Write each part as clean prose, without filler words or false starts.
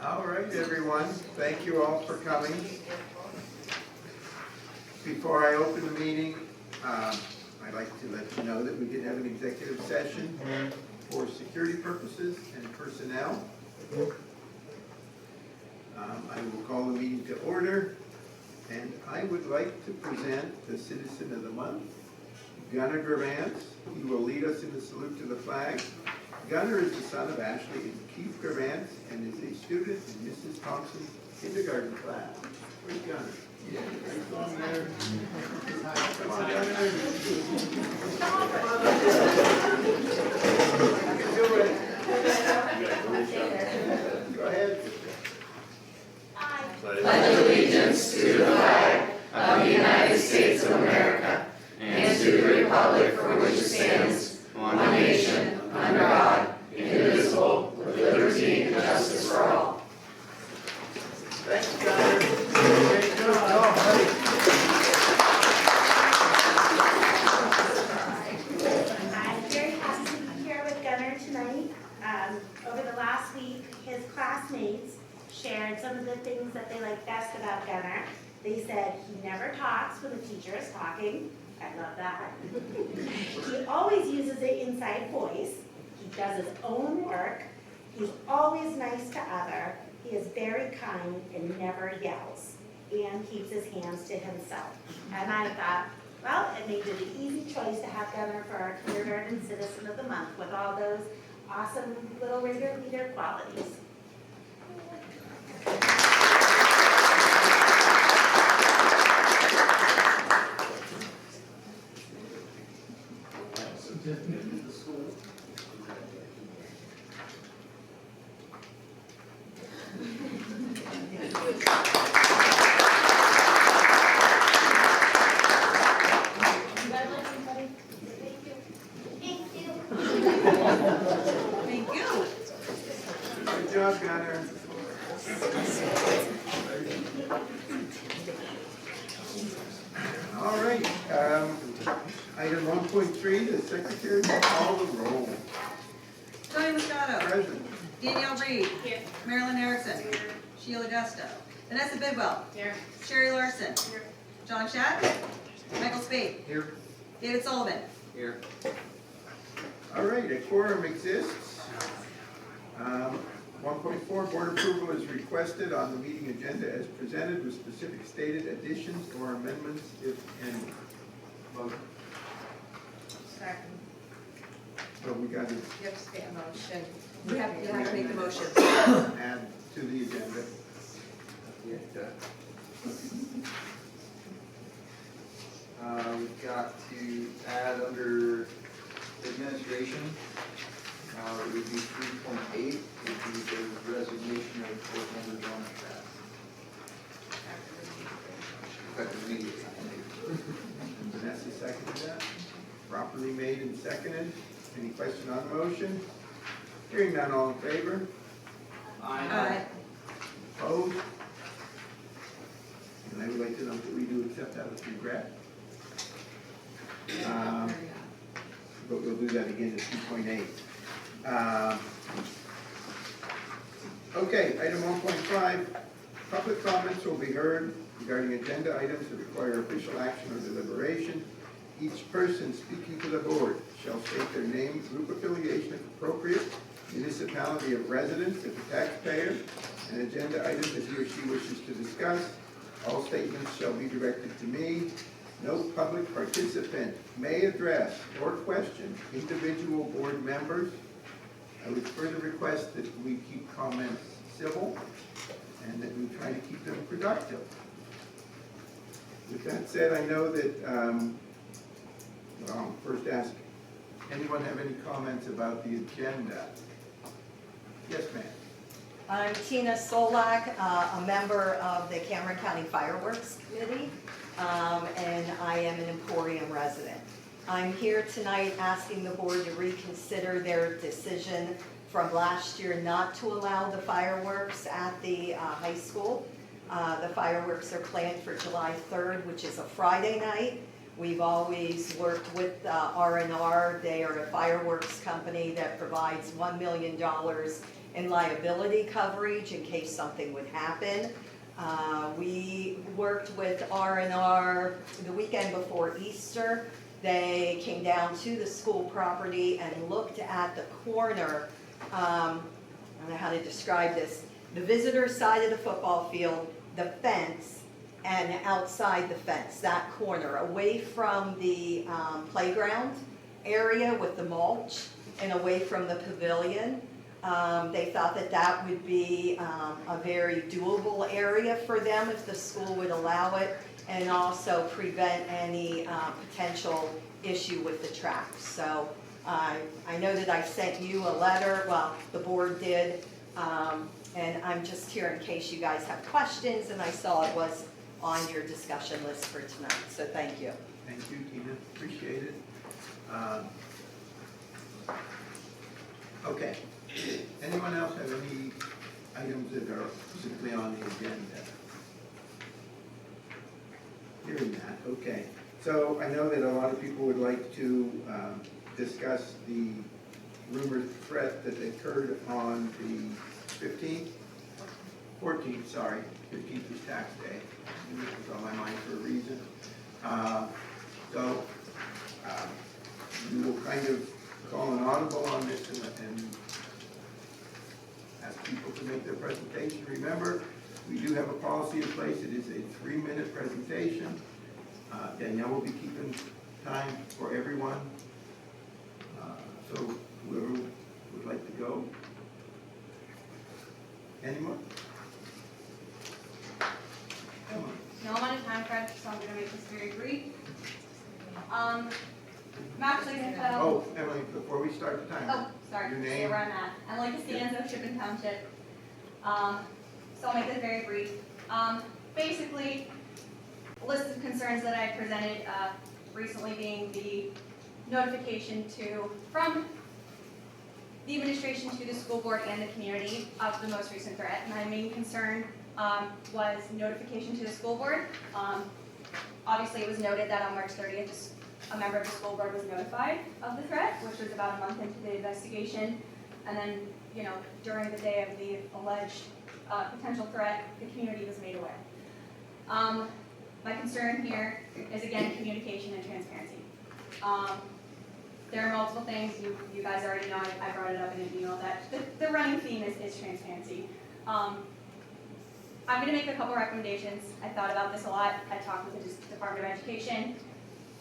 All right, everyone. Thank you all for coming. Before I open the meeting, I'd like to let you know that we did have an executive session for security purposes and personnel. I will call the meeting to order, and I would like to present the Citizen of the Month, Gunnar Gravance. He will lead us in the salute to the flag. Gunnar is the son of Ashley and Keith Gravance and is a student in Mrs. Thompson's kindergarten class. Where's Gunnar? Yeah, right on there. Come on, Gunnar. You can do it. Go ahead. I pledge allegiance to the flag of the United States of America and to the republic for which it stands, one nation, under God, indivisible, with liberty and justice for all. Thanks, Gunnar. Great job. I'm very happy to be here with Gunnar tonight. Over the last week, his classmates shared some of the things that they like best about Gunnar. They said he never talks when the teacher is talking. I love that. He always uses an inside voice. He does his own work. He's always nice to others. He is very kind and never yells, and keeps his hands to himself. And I thought, well, it made it an easy choice to have Gunnar for our Kindergarten Citizen of the Month with all those awesome little leader qualities. Good job, Gunnar. All right, item 1.3, the secretary will call the roll. Tony Moscato. Present. Danielle Reed. Here. Marilyn Erickson. Sheila Gusto. Vanessa Bidwell. Here. Sherry Larson. Here. John Schatz. Michael Spade. Here. David Sullivan. Here. All right, a quorum exists. 1.4, board approval is requested on the meeting agenda as presented with specific stated additions or amendments, if any. Vote. Second. So we got to You have to say a motion. You have to make the motion. add to the agenda. We've got to add under administration, it would be 3.8, would be the resignation of board member John Schatz. Effective immediately. And Vanessa seconded that. Properly made and seconded. Any question on the motion? Hearing none, all in favor? Aye. Opposed? And I would like to know that we do accept that with regret. But we'll do that again at 2.8. Okay, item 1.5, public comments will be heard regarding agenda items that require official action or deliberation. Each person speaking to the board shall state their name, group affiliation if appropriate, municipality of residence if a taxpayer, and agenda items that he or she wishes to discuss. All statements shall be directed to me. No public participant may address or question individual board members. I would further request that we keep comments civil and that we try to keep them productive. With that said, I know that, well, first ask, anyone have any comments about the agenda? Yes, ma'am. I'm Tina Solak, a member of the Cameron County Fireworks Committee, and I am an Emporium resident. I'm here tonight asking the board to reconsider their decision from last year not to allow the fireworks at the high school. The fireworks are planned for July 3rd, which is a Friday night. We've always worked with R&R. They are a fireworks company that provides $1 million and liability coverage in case something would happen. We worked with R&R the weekend before Easter. They came down to the school property and looked at the corner, I don't know how to describe this, the visitor side of the football field, the fence, and outside the fence, that corner, away from the playground area with the mulch and away from the pavilion. They thought that that would be a very doable area for them if the school would allow it, and also prevent any potential issue with the track. So I know that I sent you a letter, well, the board did, and I'm just here in case you guys have questions, and I saw it was on your discussion list for tonight, so thank you. Thank you, Tina, appreciate it. Okay, anyone else have any items that are simply on the agenda? Hearing that, okay. So I know that a lot of people would like to discuss the rumored threat that occurred on the 15th, 14th, sorry, 15th is tax day. It was on my mind for a reason. We will kind of call an audible on this and ask people to make their presentation. Remember, we do have a policy in place. It is a 3-minute presentation. Danielle will be keeping time for everyone. So whoever would like to go. Anyone? Come on. No, I'm on a time crunch, so I'm gonna make this very brief. I'm actually gonna Oh, Emily, before we start the timer. oh, sorry, Your stay name? where I'm at. Emily Costanzo, Shippen Township. So I'll make this very brief. Basically, a list of concerns that I presented, recently being the notification from the administration to the school board and the community of the most recent threat. My main concern was notification to the school board. Obviously, it was noted that on March 30th, a member of the school board was notified of the threat, which was about a month into the investigation. And then, during the day of the alleged potential threat, the community was made aware. My concern here is, again, communication and transparency. There are multiple things, you guys already know, I brought it up in an email, that the running theme is transparency. I'm going to make a couple recommendations. I thought about this a lot. I talked with the Department of Education.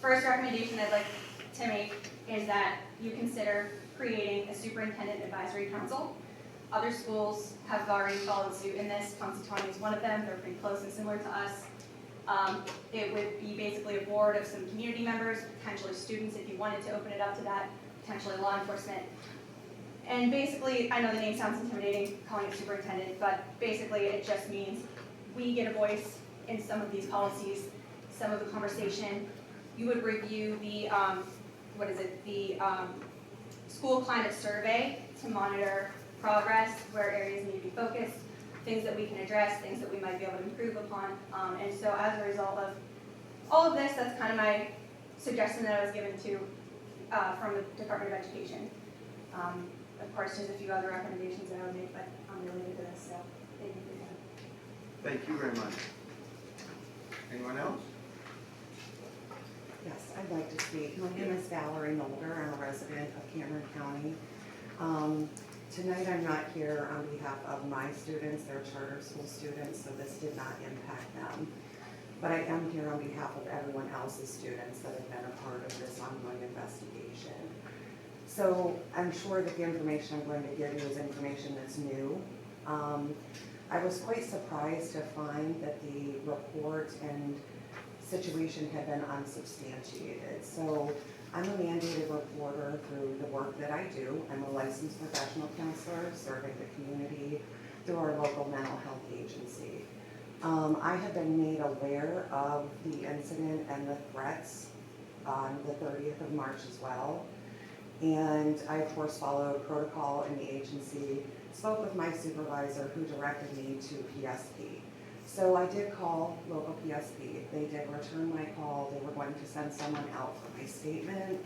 First recommendation I'd like to make is that you consider creating a superintendent advisory council. Other schools have already followed suit in this. Punxsutawney is one of them. They're pretty close and similar to us. It would be basically a board of some community members, potentially students if you wanted to open it up to that, potentially law enforcement. And basically, I know the name sounds intimidating, calling it superintendent, but basically it just means we get a voice in some of these policies, some of the conversation. You would review the, school climate survey to monitor progress, where areas need to be focused, things that we can address, things that we might be able to improve upon. And so as a result of all of this, that's kind of my suggestion that I was given to from the Department of Education. Of course, there's a few other recommendations that I would make, but I'm related to this, so thank you for your time. Thank you very much. Anyone else? Yes, I'd like to speak. My name is Valerie Mulder. I'm a resident of Cameron County. Tonight I'm not here on behalf of my students. They're charter school students, so this did not impact them. But I am here on behalf of everyone else's students that have been a part of this ongoing investigation. So I'm sure that the information I'm going to give you is information that's new. I was quite surprised to find that the report and situation had been unsubstantiated. So I'm a mandated reporter through the work that I do. I'm a licensed professional counselor serving the community through our local mental health agency. I have been made aware of the incident and the threats on the 30th of March as well. And I, of course, followed protocol in the agency, spoke with my supervisor who directed me to PSP. So I did call local PSP. They did return my call. They were going to send someone out for my statement.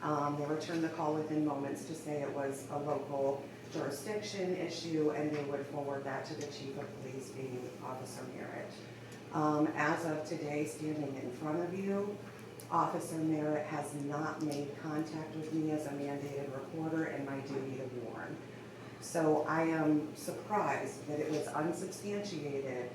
They returned the call within moments to say it was a local jurisdiction issue, and they would forward that to the chief of police, being Officer Merritt. As of today, standing in front of you, Officer Merritt has not made contact with me as a mandated reporter in my duty to warn. So I am surprised that it was unsubstantiated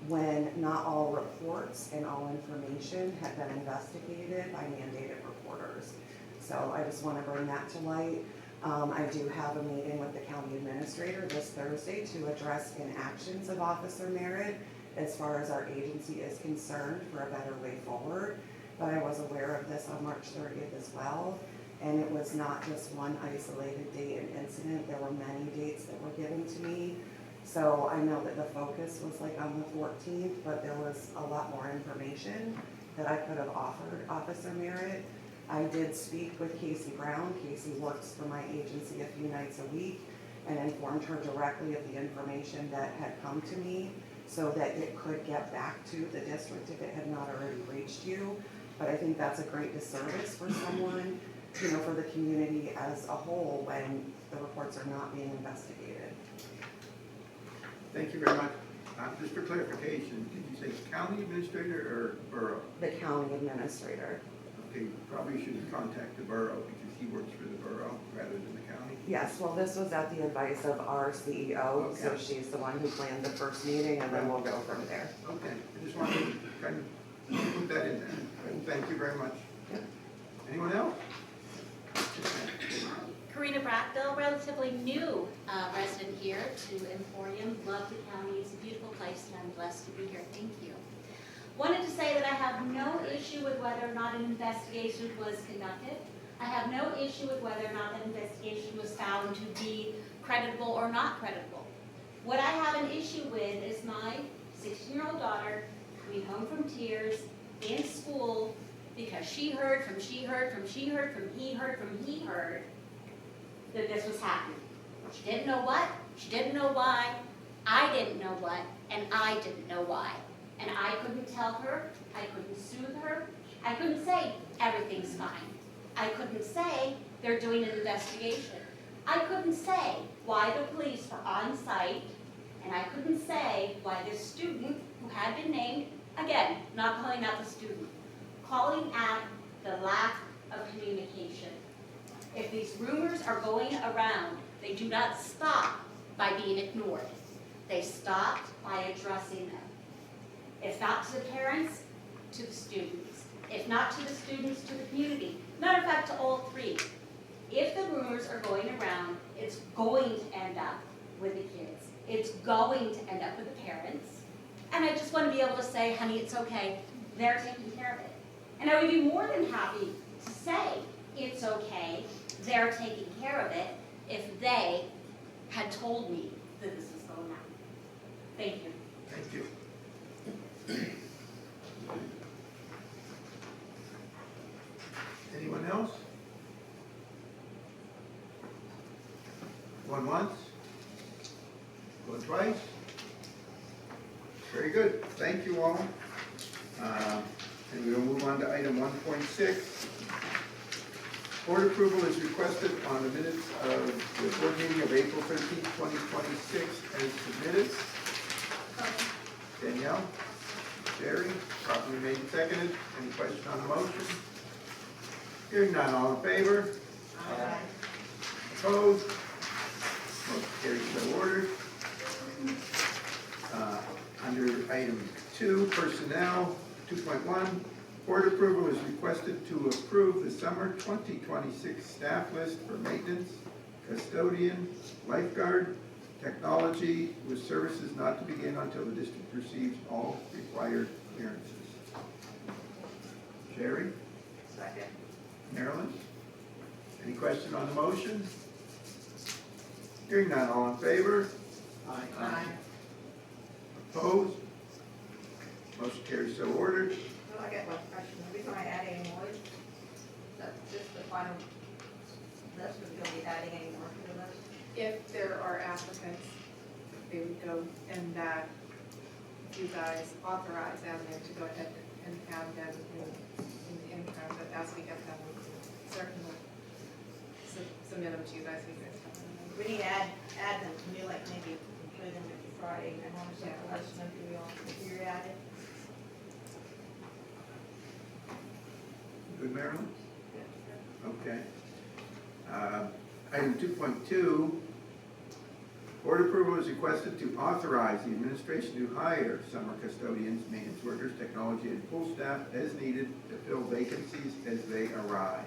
when not all reports and all information had been investigated by mandated reporters. So I just want to bring that to light. I do have a meeting with the county administrator this Thursday to address inactions of Officer Merritt as far as our agency is concerned for a better way forward. But I was aware of this on March 30th as well. And it was not just one isolated date and incident. There were many dates that were given to me. So I know that the focus was like on the 14th, but there was a lot more information that I could have offered Officer Merritt. I did speak with Casey Brown. Casey works for my agency a few nights a week, and informed her directly of the information that had come to me so that it could get back to the district if it had not already reached you. But I think that's a great disservice for someone, you know, for the community as a whole when the reports are not being investigated. Thank you very much. Just for clarification, did you say county administrator or borough? The county administrator. Okay, probably should contact the borough because he works for the borough rather than the county. Yes, well, this was at the advice of our CEO, so Okay. she's the one who planned the first meeting, and then we'll go from there. Okay, I just wanted to kind of put that in there. Thank you very much. Yep. Anyone else? Karina Brackville, relatively new resident here to Emporium. Love the county. It's a beautiful place, and I'm blessed to be here. Thank you. Wanted to say that I have no issue with whether or not an investigation was conducted. I have no issue with whether or not that investigation was found to be creditable or not creditable. What I have an issue with is my 16-year-old daughter coming home from tears in school because she heard from he heard from he heard that this was happening. She didn't know what, she didn't know why, I didn't know what, and I didn't know why. And I couldn't tell her, I couldn't soothe her, I couldn't say everything's fine. I couldn't say they're doing an investigation. I couldn't say why the police were on site, and I couldn't say why this student who had been named, again, not calling out the student, calling out the lack of communication. If these rumors are going around, they do not stop by being ignored. They stop by addressing them. If not to the parents, to the students. If not to the students, to the community. Matter of fact, to all three. If the rumors are going around, it's going to end up with the kids. It's going to end up with the parents. And I just want to be able to say, honey, it's okay. They're taking care of it. And I would be more than happy to say, it's okay. They're taking care of it if they had told me that this was going on. Thank you. Thank you. Anyone else? Going once? Going twice? Very good. Thank you all. And we will move on to item 1.6. Board approval is requested on the minutes of the board meeting of April 13th, 2026 as submitted. Danielle? Jerry? Properly made and seconded. Any question on the motion? Hearing none, all in favor? Aye. Opposed? Motion carries so ordered. Under item 2, personnel, 2.1, board approval is requested to approve the summer 2026 staff list for maintenance, custodian, lifeguard, technology, with services not to begin until the district receives all required clearances. Sherry? Second. Marilyn? Any question on the motion? Hearing none, all in favor? Aye. Opposed? Motion carries so ordered. Well, I got one question. Are we going to add any more? That's just the final list. Are we going to be adding any more to the list? If there are applicants, they would go and that you guys authorize them to go ahead and have them in the interim, but as we get them, we can certainly submit them to you guys. You guys have them. We need to add them, can you like maybe include them every Friday, and I want to set the list of who we all, if you're added. Good, Marilyn? Okay. Item 2.2, board approval is requested to authorize the administration to hire summer custodians, maintenance workers, technology, and pool staff as needed to fill vacancies as they arise.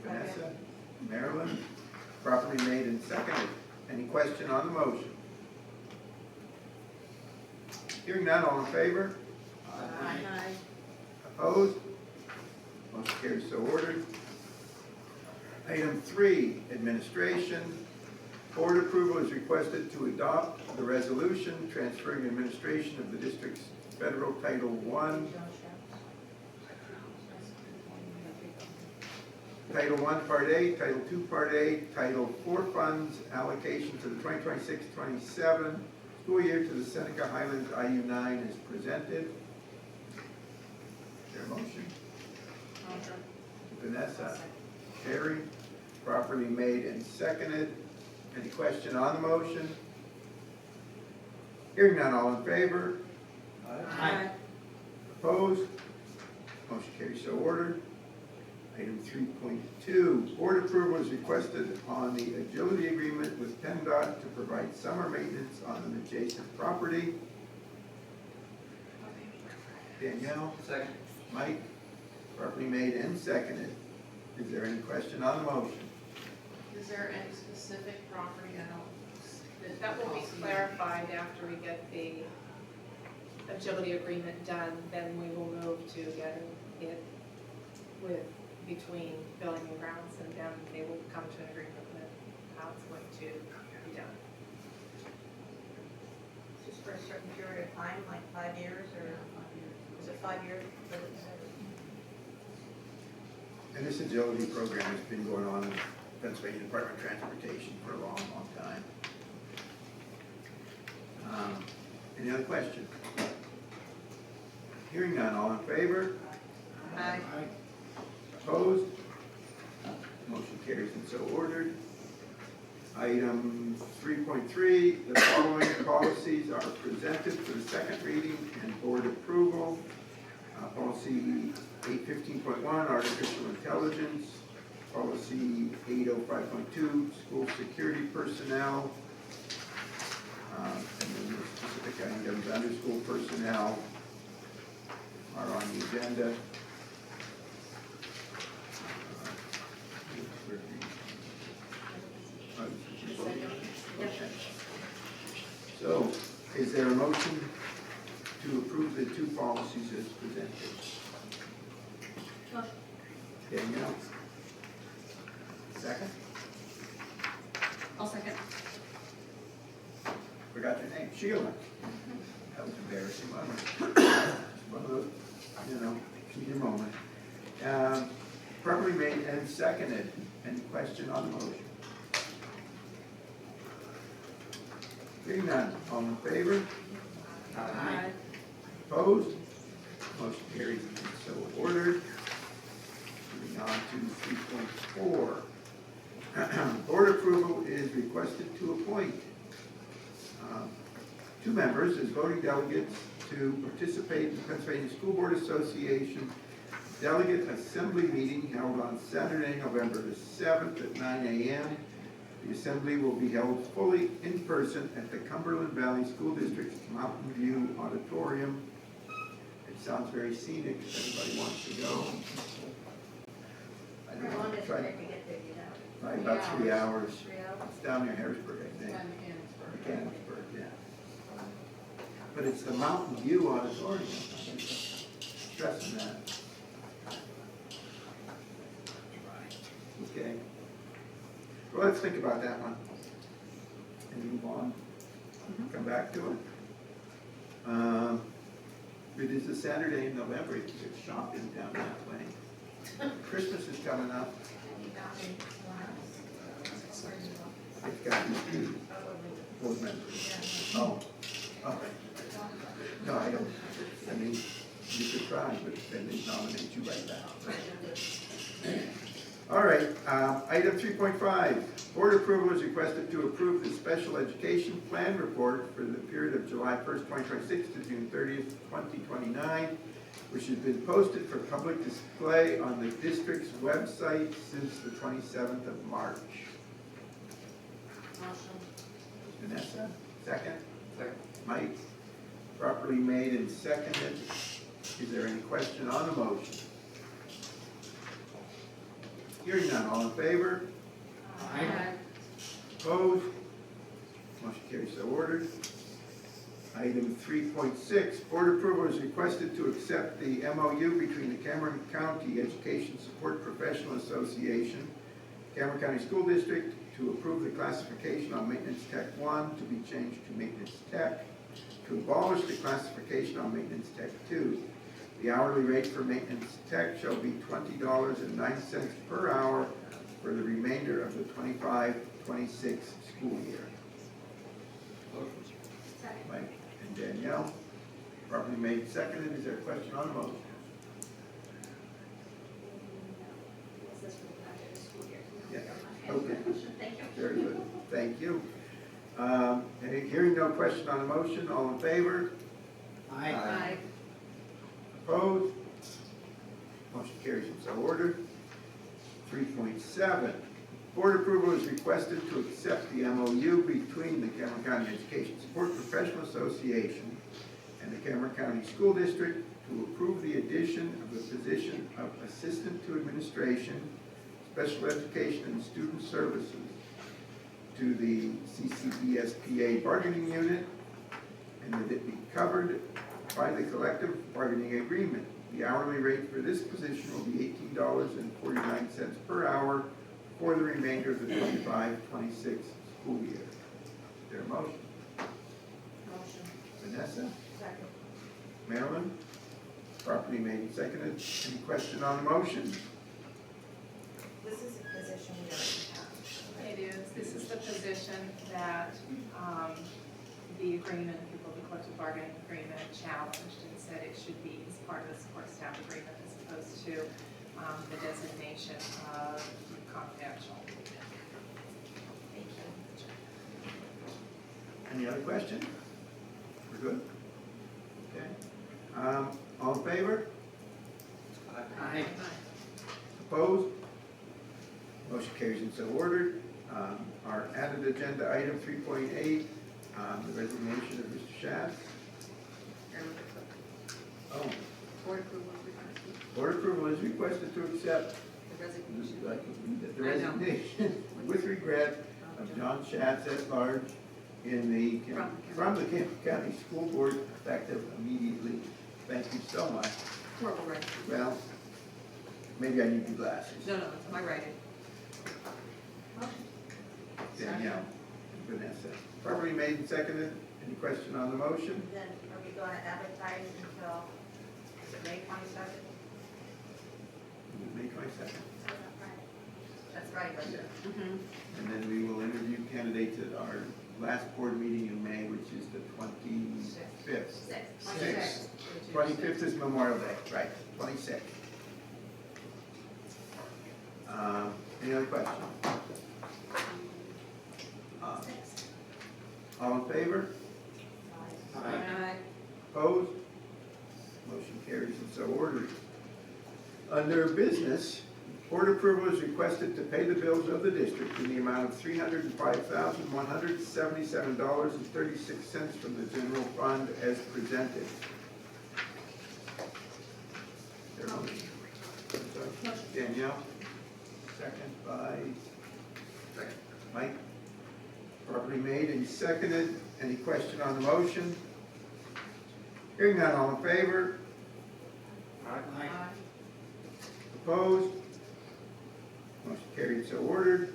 Vanessa, Marilyn, properly made and seconded. Any question on the motion? Hearing none, all in favor? Aye. Opposed? Motion carries so ordered. Item 3, administration. Board approval is requested to adopt the resolution transferring administration of the district's federal Title I, Title I Part A, Title II Part A, Title IV funds allocation to the 2026-27 school year to the Seneca Highlands IU9 is presented. Is there a motion? Vanessa, Terry, properly made and seconded. Any question on the motion? Hearing none, all in favor? Aye. Opposed? Motion carries so ordered. Item 3.2, board approval is requested on the agility agreement with PennDOT to provide summer maintenance on an adjacent property. Danielle? Second. Mike? Properly made and seconded. Is there any question on the motion? Is there any specific property? I don't, that will be clarified after we get the agility agreement done, then we will move to getting it with, between building and grounds, and then they will come to an agreement with how it's going to be done. Just for a certain period of time, like 5 years, or is it 5 years? And this agility program has been going on in Pennsylvania Department of Transportation for a long, long time. Any other questions? Hearing none, all in favor? Aye. Opposed? Motion carries and so ordered. Item 3.3, the following policies are presented for the second reading and board approval. Policy 815.1, artificial intelligence. Policy 805.2, school security personnel. And then the specific items under school personnel are on the agenda. So, is there a motion to approve the two policies as presented? Danielle? Second? I'll second. Forgot your name, Sheila. That was embarrassing, wasn't it? One of those, senior moment. Properly made and seconded. Any question on the motion? Hearing none, all in favor? Aye. Opposed? Motion carries and so ordered. Moving on to 3.4. Board approval is requested to appoint 2 members as voting delegates to participate in the Pennsylvania School Board Association Delegate Assembly meeting held on Saturday, November the 7th at 9 a.m. The assembly will be held fully in person at the Cumberland Valley School District's Mountain View Auditorium. It sounds very scenic if anybody wants to go. I don't How know, long does it try take to get there, you know? probably about 3 hours. 3 hours? It's down near Harrisburg, I think. Mechanicsburg, yeah. But it's the Mountain View Auditorium. Stressing that. Okay. Well, let's think about that one and move on. Come back to it. It is a Saturday in November. You can get shopping down that way. Christmas is coming up. It's got to be board members. Oh, okay. No, I don't. I mean, you could try, but then they nominate you right now. All right, item 3.5, board approval is requested to approve the special education plan report for the period of July 1st, 2026 to June 30th, 2029, which has been posted for public display on the district's website since the 27th of March. Vanessa, second? Second. Mike, properly made and seconded. Is there any question on the motion? Hearing none, all in favor? Opposed? Motion carries so ordered. Item 3.6, board approval is requested to accept the MOU between the Cameron County Education Support Professional Association, Cameron County School District, to approve the classification on Maintenance Tech 1 to be changed to Maintenance Tech, to abolish the classification on Maintenance Tech 2. The hourly rate for Maintenance Tech shall be $20.09 per hour for the remainder of the 25-26 school year. Mike and Danielle, properly made and seconded. Is there a question on the motion? Is this for the back of the school year? Yeah. Okay. Thank you. Very good. Thank you. Hearing no question on the motion, all in favor? Aye. Opposed? Motion carries and so ordered. 3.7, board approval is requested to accept the MOU between the Cameron County Education Support Professional Association and the Cameron County School District to approve the addition of the position of Assistant to Administration, Special Education and Student Services to the CCSD bargaining unit, and that it be covered by the collective bargaining agreement. The hourly rate for this position will be $18.49 per hour for the remainder of the 25-26 school year. Is there a motion? Vanessa? Second. Marilyn? Properly made and seconded. Any question on the motion? This is a position we already have. It is, this is the position that the agreement, the collective bargaining agreement challenged and said it should be as part of the support staff agreement as opposed to the designation of confidential. Thank you. Any other questions? We're good? Okay. All in favor? Aye. Opposed? Motion carries and so ordered. Our added agenda item 3.8, the resignation of Mr. Schatz. Oh, Board approval is requested. board approval is requested to accept The resignation. the resignation with regret of John Schatz at large in the, from the Cameron County School Board effective immediately. Thank you so much. Horrible writing. Well, maybe I need new glasses. No, it's my writing. Danielle, and Vanessa. Properly made and seconded. Any question on the motion? Then are we going to advertise until, is it May 22nd? May 22nd. That's right, right? Yeah. And then we will interview candidates at our last board meeting in May, which is the 25th. 26th. 25th is Memorial Day, right, 26th. Any other questions? All in favor? Aye. Opposed? Motion carries and so ordered. Under business, board approval is requested to pay the bills of the district in the amount of $305,177.36 from the general fund as presented. There a motion? Danielle, second by Mike. Properly made and seconded. Any question on the motion? Hearing none, all in favor? Opposed? Motion carried, so ordered.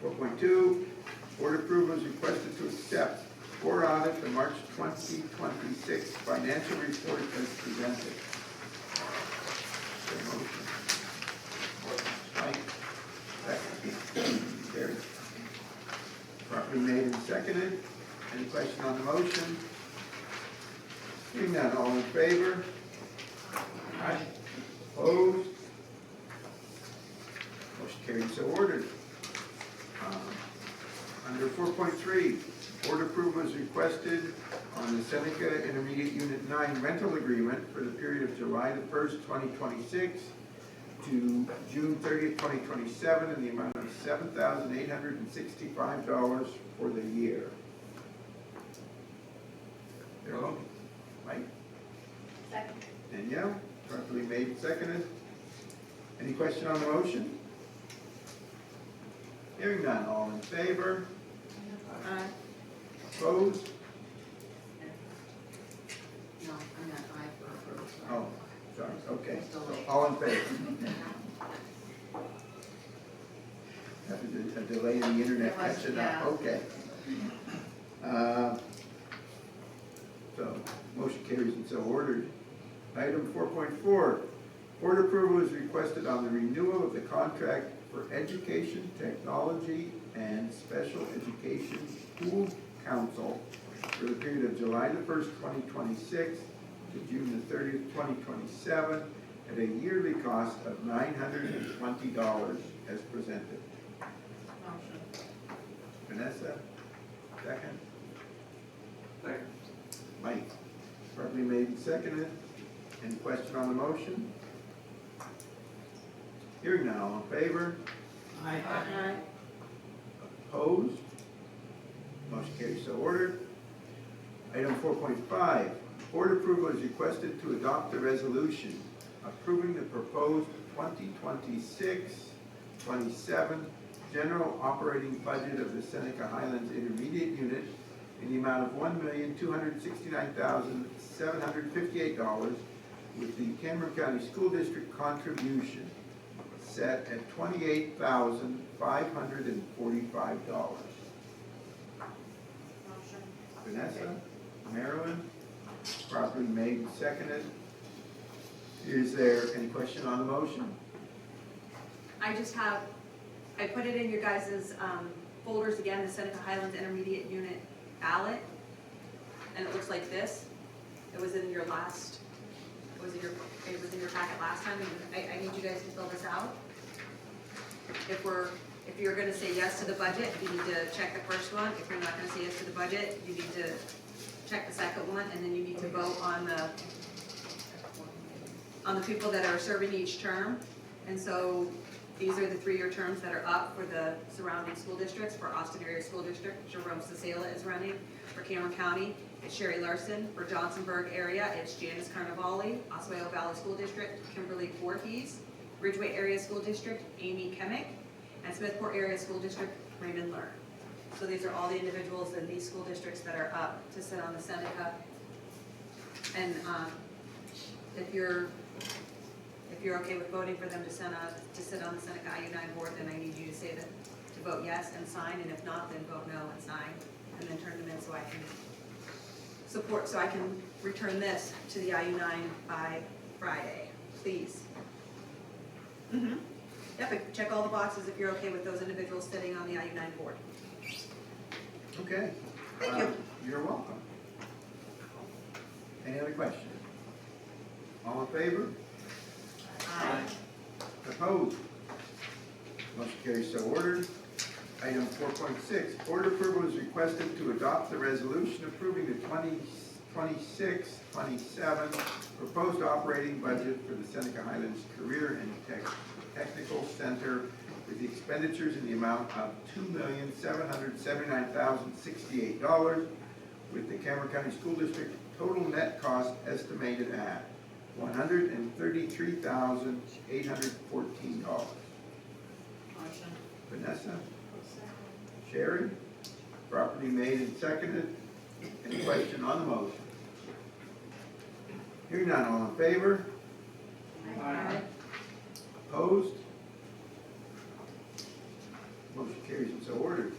4.2, board approval is requested to accept for audit the March 2026 financial report as presented. Is there a motion? Mike, second. Carried. Properly made and seconded. Any question on the motion? Hearing none, all in favor? Aye. Opposed? carried, so ordered. Under 4.3, board approval is requested on the Seneca Intermediate Unit 9 rental agreement for the period of July the 1st, 2026 to June 30th, 2027 in the amount of $7,865 for the year. Darrell? Mike? Second. Danielle? Properly made and seconded. Any question on the motion? Hearing none, all in favor? Opposed? No, I'm not aye for approval. Oh, sorry, okay. Still late. All in favor? That was a delay in the internet It was, catching up, yeah. okay. So, motion carries and so ordered. Item 4.4, board approval is requested on the renewal of the contract for education, technology, and special education school council for the period of July the 1st, 2026 to June the 30th, 2027 at a yearly cost of $920 as presented. Motion. Vanessa, second. Second. Mike, properly made and seconded. Any question on the motion? Hearing none, all in favor? Aye. Opposed? Motion carries, so ordered. Item 4.5, board approval is requested to adopt a resolution approving the proposed 2026-27 general operating budget of the Seneca Highlands Intermediate Unit in the amount of $1,269,758 with the Cameron County School District contribution set at $28,545. Motion. Vanessa, Marilyn, properly made and seconded. Is there any question on the motion? I put it in your guys' folders again, the Seneca Highlands Intermediate Unit ballot, and it looks like this. It was in your packet last time, and I need you guys to fill this out. If you're gonna say yes to the budget, you need to check the first one. If you're not gonna say yes to the budget, you need to check the second one, and then you need to vote on the people that are serving each term. And so these are the 3-year terms that are up for the surrounding school districts. For Austin Area School District, Jerome Cecila is running. For Cameron County, it's Sherry Larson. For Johnsonburg area, it's Janice Carnavale. Oswego Valley School District, Kimberly Voorhees. Ridgeway Area School District, Amy Kemick. And Smithport Area School District, Raymond Learn. So these are all the individuals in these school districts that are up to sit on the Seneca. And if you're okay with voting for them to sit on the Seneca IU9 board, then I need you to say that, to vote yes and sign, and if not, then vote no and sign, and then turn them in so I can return this to the IU9 by Friday, please. Yep, check all the boxes if you're okay with those individuals sitting on the IU9 board. Okay. Thank you. You're welcome. Any other questions? All in favor? Aye. Opposed? Motion carries, so ordered. Item 4.6, board approval is requested to adopt the resolution approving the 2026-27 proposed operating budget for the Seneca Highlands Career and Technical Center with the expenditures in the amount of $2,779,068 with the Cameron County School District total net cost estimated at $133,814. Motion. Vanessa? Sherry? Properly made and seconded. Any question on the motion? Hearing none, all in favor? Aye. Opposed? Motion carries and so ordered.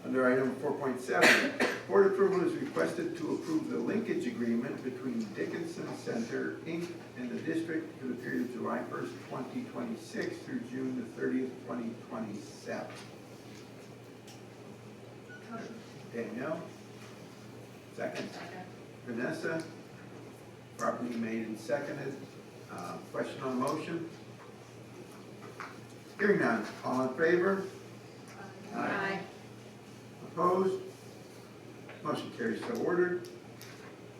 Under item 4.7, board approval is requested to approve the linkage agreement between Dickinson Center, Inc. and the district for the period of July 1st, 2026 through June the 30th, 2027. Danielle? Second. Vanessa? Properly made and seconded. Question on the motion? Hearing none, all in favor? Aye. Opposed? Motion carries so ordered.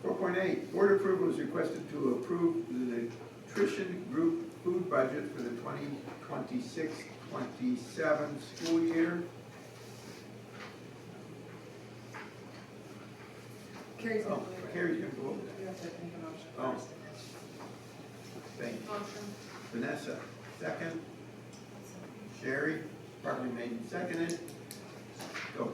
4.8, board approval is requested to approve the nutrition group food budget for the 2026-27 school year. Carrie's Oh, Carrie's gonna go over that. You have to make a motion Oh. first. Thank you. Motion. Vanessa, second. Sherry, properly made and seconded. Go.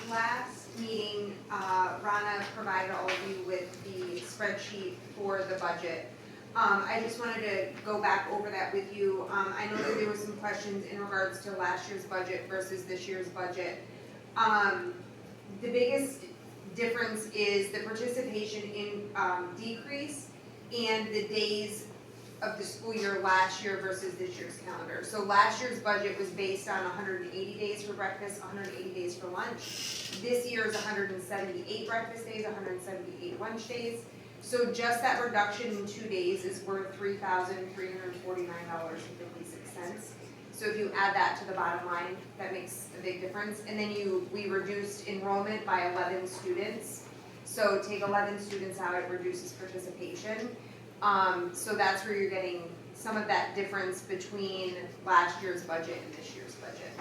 Last meeting, Rana provided all of you with the spreadsheet for the budget. I just wanted to go back over that with you. I know that there were some questions in regards to last year's budget versus this year's budget. The biggest difference is the participation in decrease and the days of the school year last year versus this year's calendar. So last year's budget was based on 180 days for breakfast, 180 days for lunch. This year is 178 breakfast days, 178 lunch days. So just that reduction in 2 days is worth $3,349.56. So if you add that to the bottom line, that makes a big difference. And then we reduced enrollment by 11 students. So take 11 students out, it reduces participation. So that's where you're getting some of that difference between last year's budget and this year's budget.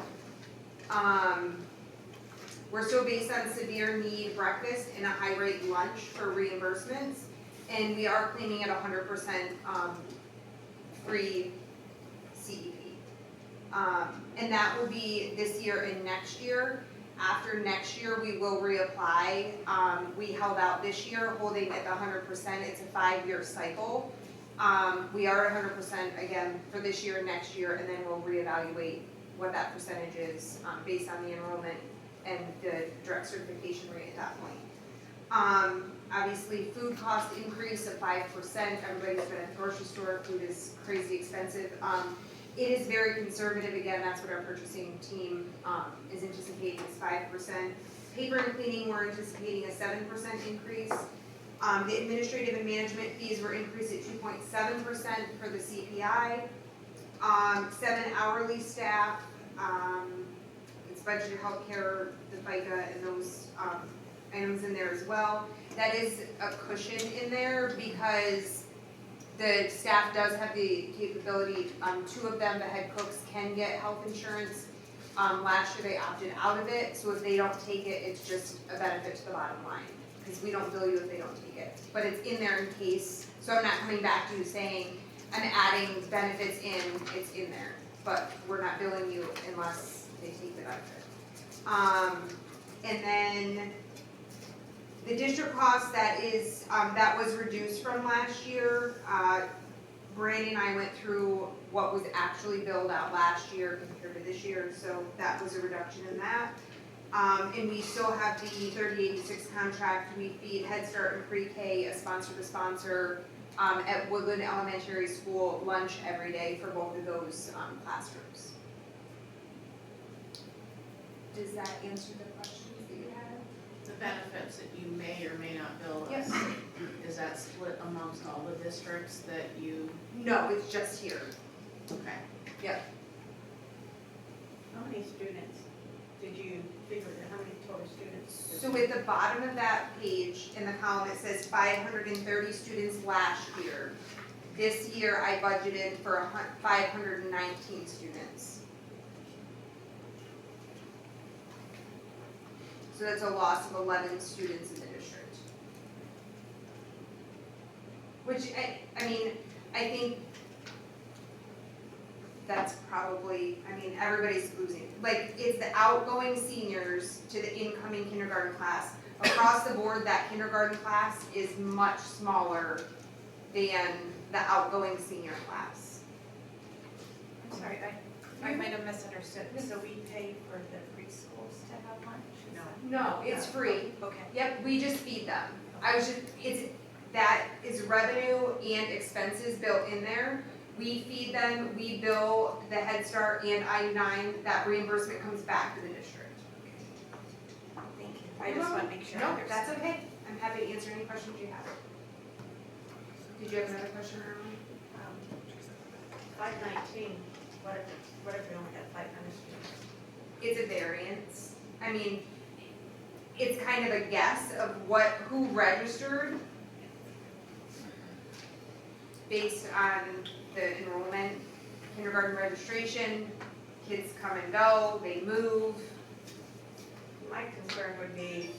We're still based on severe need breakfast and a high rate lunch for reimbursements. And we are claiming at 100% free CEP. And that will be this year and next year. After next year, we will reapply. We held out this year, holding at the 100%. It's a 5-year cycle. We are at 100% again for this year and next year, and then we'll reevaluate what that percentage is based on the enrollment and the direct certification rate at that point. Obviously, food cost increase of 5%. Everybody's been at the grocery store. Food is crazy expensive. It is very conservative. Again, that's what our purchasing team is anticipating is 5%. Paper and cleaning, we're anticipating a 7% increase. The administrative and management fees were increased at 2.7% for the CPI. 7 hourly staff, it's budgeted healthcare, the FICA, and those items in there as well. That is a cushion in there because the staff does have the capability, 2 of them, the head cooks, can get health insurance. Last year they opted out of it, so if they don't take it, it's just a benefit to the bottom line, because we don't bill you if they don't take it. But it's in there in case, so I'm not coming back to you saying, I'm adding benefits in, it's in there. But we're not billing you unless they take the benefit. And then the district cost that was reduced from last year. Brandy and I went through what was actually billed out last year compared to this year, so that was a reduction in that. And we still have the 3086 contract. We feed Head Start and Pre-K, a sponsor to sponsor, at Woodland Elementary School lunch every day for both of those classrooms. Does that answer the questions that you had? The benefits that you may or may not bill us. Yes. Is that split amongst all the districts that you, No, it's just here. okay. Yep. How many students did you figure, how many total students? So at the bottom of that page, in the column, it says 530 students last year. This year, I budgeted for 519 students. So that's a loss of 11 students in the district. Which, I mean, I think that's probably, everybody's losing. Like, it's the outgoing seniors to the incoming kindergarten class. Across the board, that kindergarten class is much smaller than the outgoing senior class. I'm sorry, I might have misunderstood. So we pay for the preschools to have lunch? No, it's free. Okay. Yep, we just feed them. That is revenue and expenses built in there. We feed them, we bill the Head Start and I-9, that reimbursement comes back to the district. Thank you. I just want to make sure I No, understand. that's okay. I'm happy to answer any questions you have. Did you have another question, Erwin? 519, what if we only had 500 students? It's a variance. I mean, it's kind of a guess of who registered based on the enrollment, kindergarten registration, kids come and go, they move. My concern would be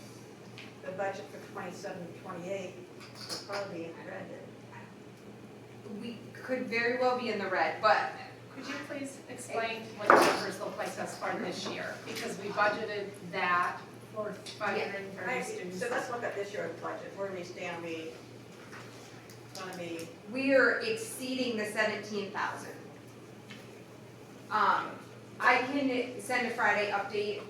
the budget for 27 to 28 would probably be in the red. We could very well be in the red, but Could you please explain what the numbers look like thus far this year? Because we budgeted that for 530 students. So let's look at this year's budget, where do we stand, gonna be, we are exceeding the 17,000. I can send a Friday update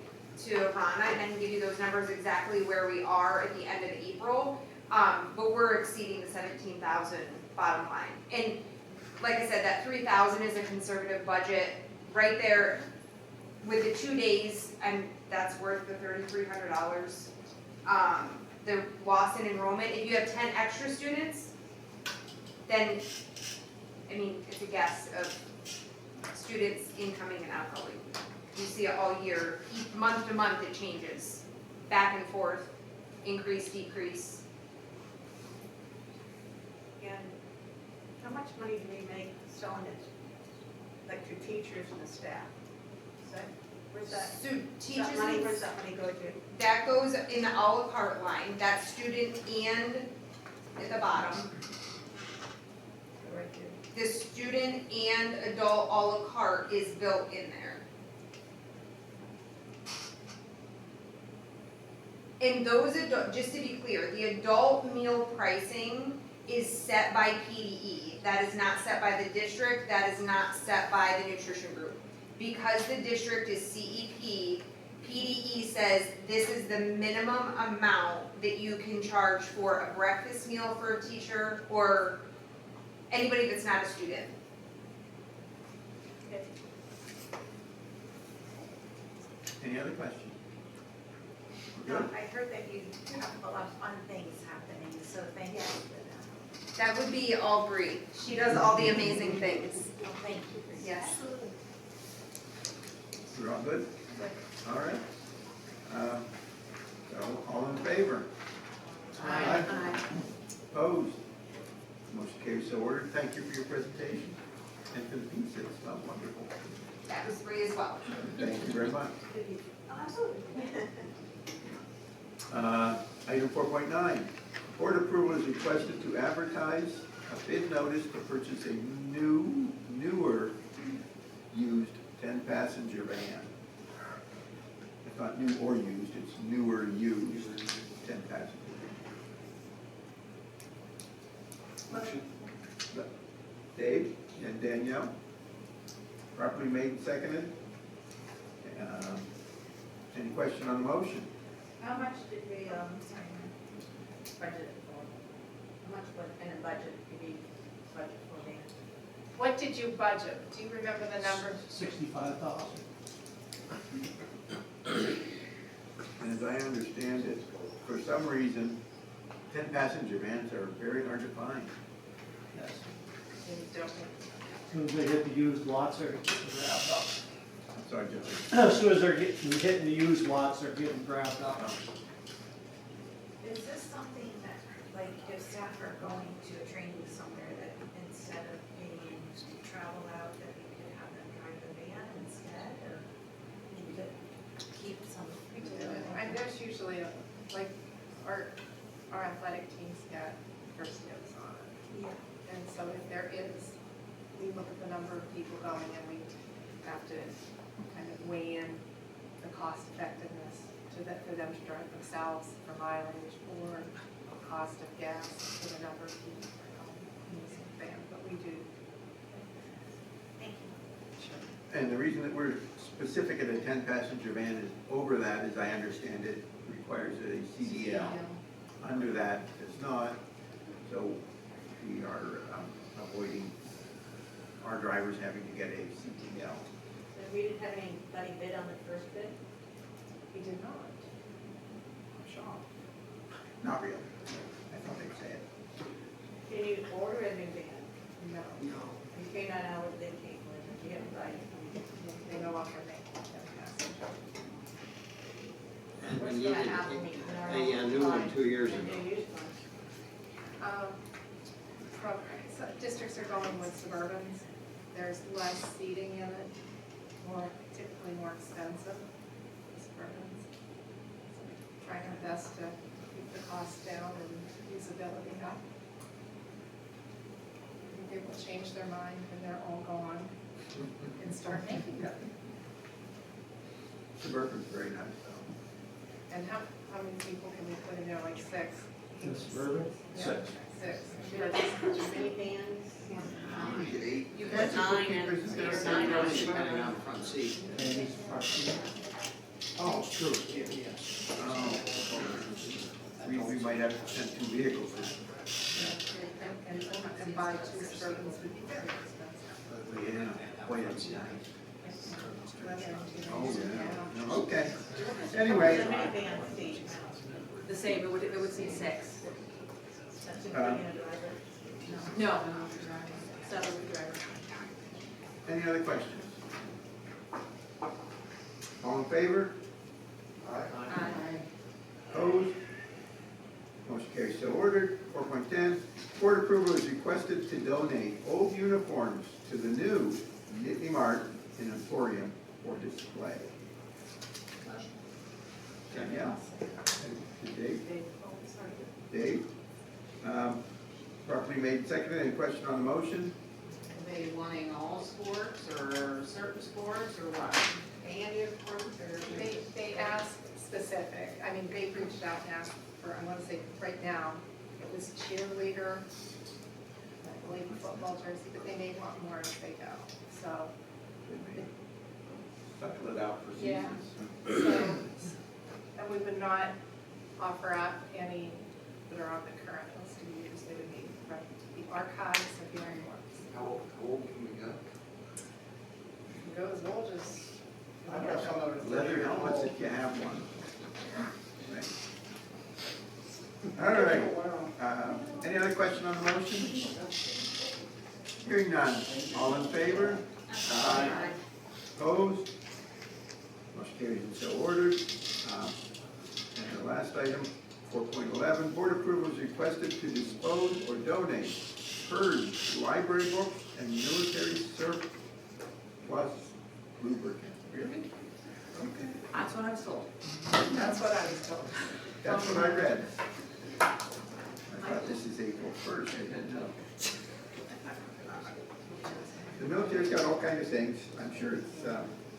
to Rana and give you those numbers exactly where we are at the end of April. But we're exceeding the 17,000 bottom line. And like I said, that 3,000 is a conservative budget right there with the 2 days, and that's worth the $3,300. The loss in enrollment, if you have 10 extra students, then, I mean, it's a guess of students incoming and outgoing. You see it all year, month to month it changes, back and forth, increase, decrease. and how much money do we make selling it, like to teachers and the staff? Is that, where's that? So That teachers, money, where's that money go to? that goes in the a la carte line, that's student and at the bottom. Right there. The student and adult a la carte is built in there. And those adult, just to be clear, the adult meal pricing is set by PDE. That is not set by the district, that is not set by the nutrition group. Because the district is CEP, PDE says this is the minimum amount that you can charge for a breakfast meal for a teacher or anybody that's not a student. Any other questions? We're good? I heard that you have a lot of fun things happening, so thank you for that. That would be all Bree. She does all the amazing things. Well, thank you for that. Yes. We're all good? All right. So, all in favor? Aye. Opposed? Motion carries so ordered. Thank you for your presentation and for the pizza. It smelled wonderful. That was Bree as well. Thank you very much. Absolutely. Item 4.9, board approval is requested to advertise a bid notice to purchase a newer used 10-passenger van. It's not new or used, it's newer used 10-passenger. Motion. Dave and Danielle, properly made and seconded. Any question on the motion? How much did we, budget for? How much was in a budget did we budget for the? What did you budget? Do you remember the number? 65,000. And as I understand it, for some reason, 10-passenger vans are very hard to find. Yes. You don't. As soon as they hit the used lots, they're getting grabbed up. I'm sorry, Jeffrey. As soon as they're hitting the used lots, they're getting grabbed up. Is this something that, like, if staff are going to a training somewhere, that instead of paying to travel out, that we could have them drive the van instead, or we could keep some? And there's usually, like, our athletic teams get first dibs on it. Yeah. And so if there is, we look at the number of people going and we have to kind of weigh in the cost effectiveness for them to drive themselves for mileage or cost of gas for the number of people using the van, but we do. Thank you. Sure. And the reason that we're specific at a 10-passenger van is over that, as I understand it, requires a CDL. Under that, it's not. So we are avoiding our drivers having to get a CDL. So we didn't have anybody bid on the first bid? We did not. I'm shocked. Not really. I thought they'd say it. Can you order a new van? No. You came out with, they came They no longer make them passenger. And we What's needed gonna happen when a new one 2 years ago. So districts are going with Suburbans, there's less seating in it, typically more expensive, than Suburbans. So we're trying our best to keep the cost down and usability up. I think they will change their mind when they're all gone and start making them. Suburban's very nice though. And how many people can we put in there, like 6? The Suburban? Yeah, 6. You put 9 in, there's 9 on depending on the front seat. Ladies, parking. Oh, true, yes. We might have to send 2 vehicles. And buy 2 Suburbans would be very expensive. Yeah, boy, that's nice. Oh, Oh, yeah. Okay. Anyway, The same, it would say 6. uh, No. 7 driver. any other questions? All in favor? Opposed? Motion carries so ordered. 4.10, board approval is requested to donate old uniforms to the new Nittany Mart in Emporium for display. Danielle? Dave? Dave? Properly made and seconded. Any question on the motion? Are they wanting all sports or certain sports or what? And sports or? They asked specific, I mean, they reached out and asked for, I want to say, right now, it was cheerleader, I believe football jersey, but they may want more as they go, so. Suckle it out for Yeah. seasons. And we would not offer up any that are on the current list to be used, they would be from the archives of hearing works. How old can we go? You can go as old as. I've got some of the leather helmets if you have one. Right. All right. Any other question on the motion? Hearing none. All in favor? Aye. Opposed? Motion carries and so ordered. And the last item, 4.11, board approval is requested to dispose or donate purged library books and military surplus lubricant. Really? Okay. That's what I was told. That's what I was told. That's what I read. I thought this is April 1st, I didn't know. The military's got all kinds of things, I'm sure it's,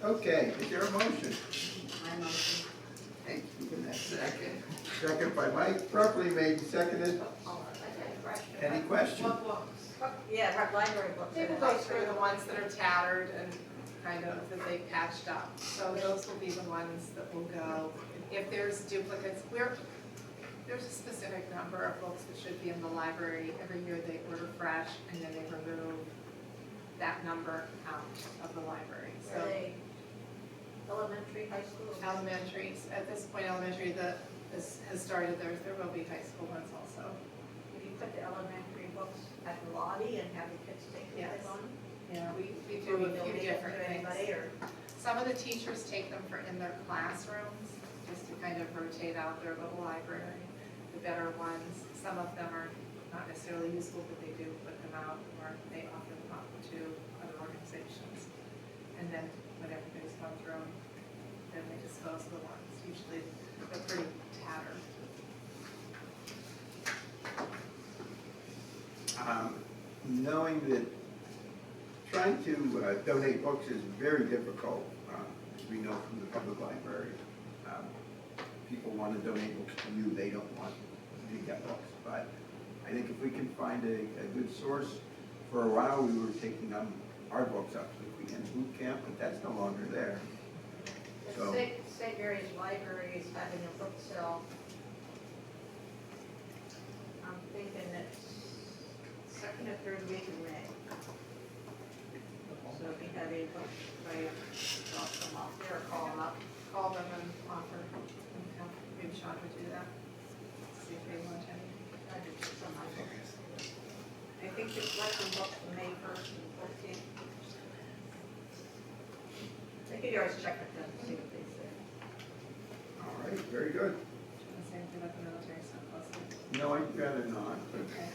okay, is there a motion? My motion. Thank you, and that's second. Second by Mike, properly made and seconded. Any questions? What books? Yeah, library books. They will go through the ones that are tattered and kind of that they patched up. So those will be the ones that will go. If there's duplicates, there's a specific number of books that should be in the library. Every year they order fresh and then they remove that number out of the library. So Are they elementary, high school? elementaries, at this point elementary has started theirs. There will be high school ones also. If you put the elementary books at the lobby and have the kids take them Yes. on? Yeah, we Or do we a few donate them different to things. anybody, or? Some of the teachers take them for in their classrooms, just to kind of rotate out their little library, the better ones. Some of them are not necessarily useful, but they do put them out, or they offer them up to other organizations. And then when everybody's gone through them, then they dispose of the ones. Usually they're pretty tattered. Knowing that trying to donate books is very difficult, as we know from the public library. People want to donate books to you, they don't want to get books. But I think if we can find a good source, for a while we were taking our books up to the weekend boot camp, but that's no longer there. So- The St. Mary's Library is having a book sale. I'm thinking it's second or third week in May. So if you have any books, drop them off there, or call them up. Call them and offer, and have maybe Sean would do that. See if they want any. I did some of my books. I think the collection books from May 1st and 14th. You could always check with them, see what they say. All right, very good. Say anything about the military stuff, Leslie? No, I'd rather not, but Okay.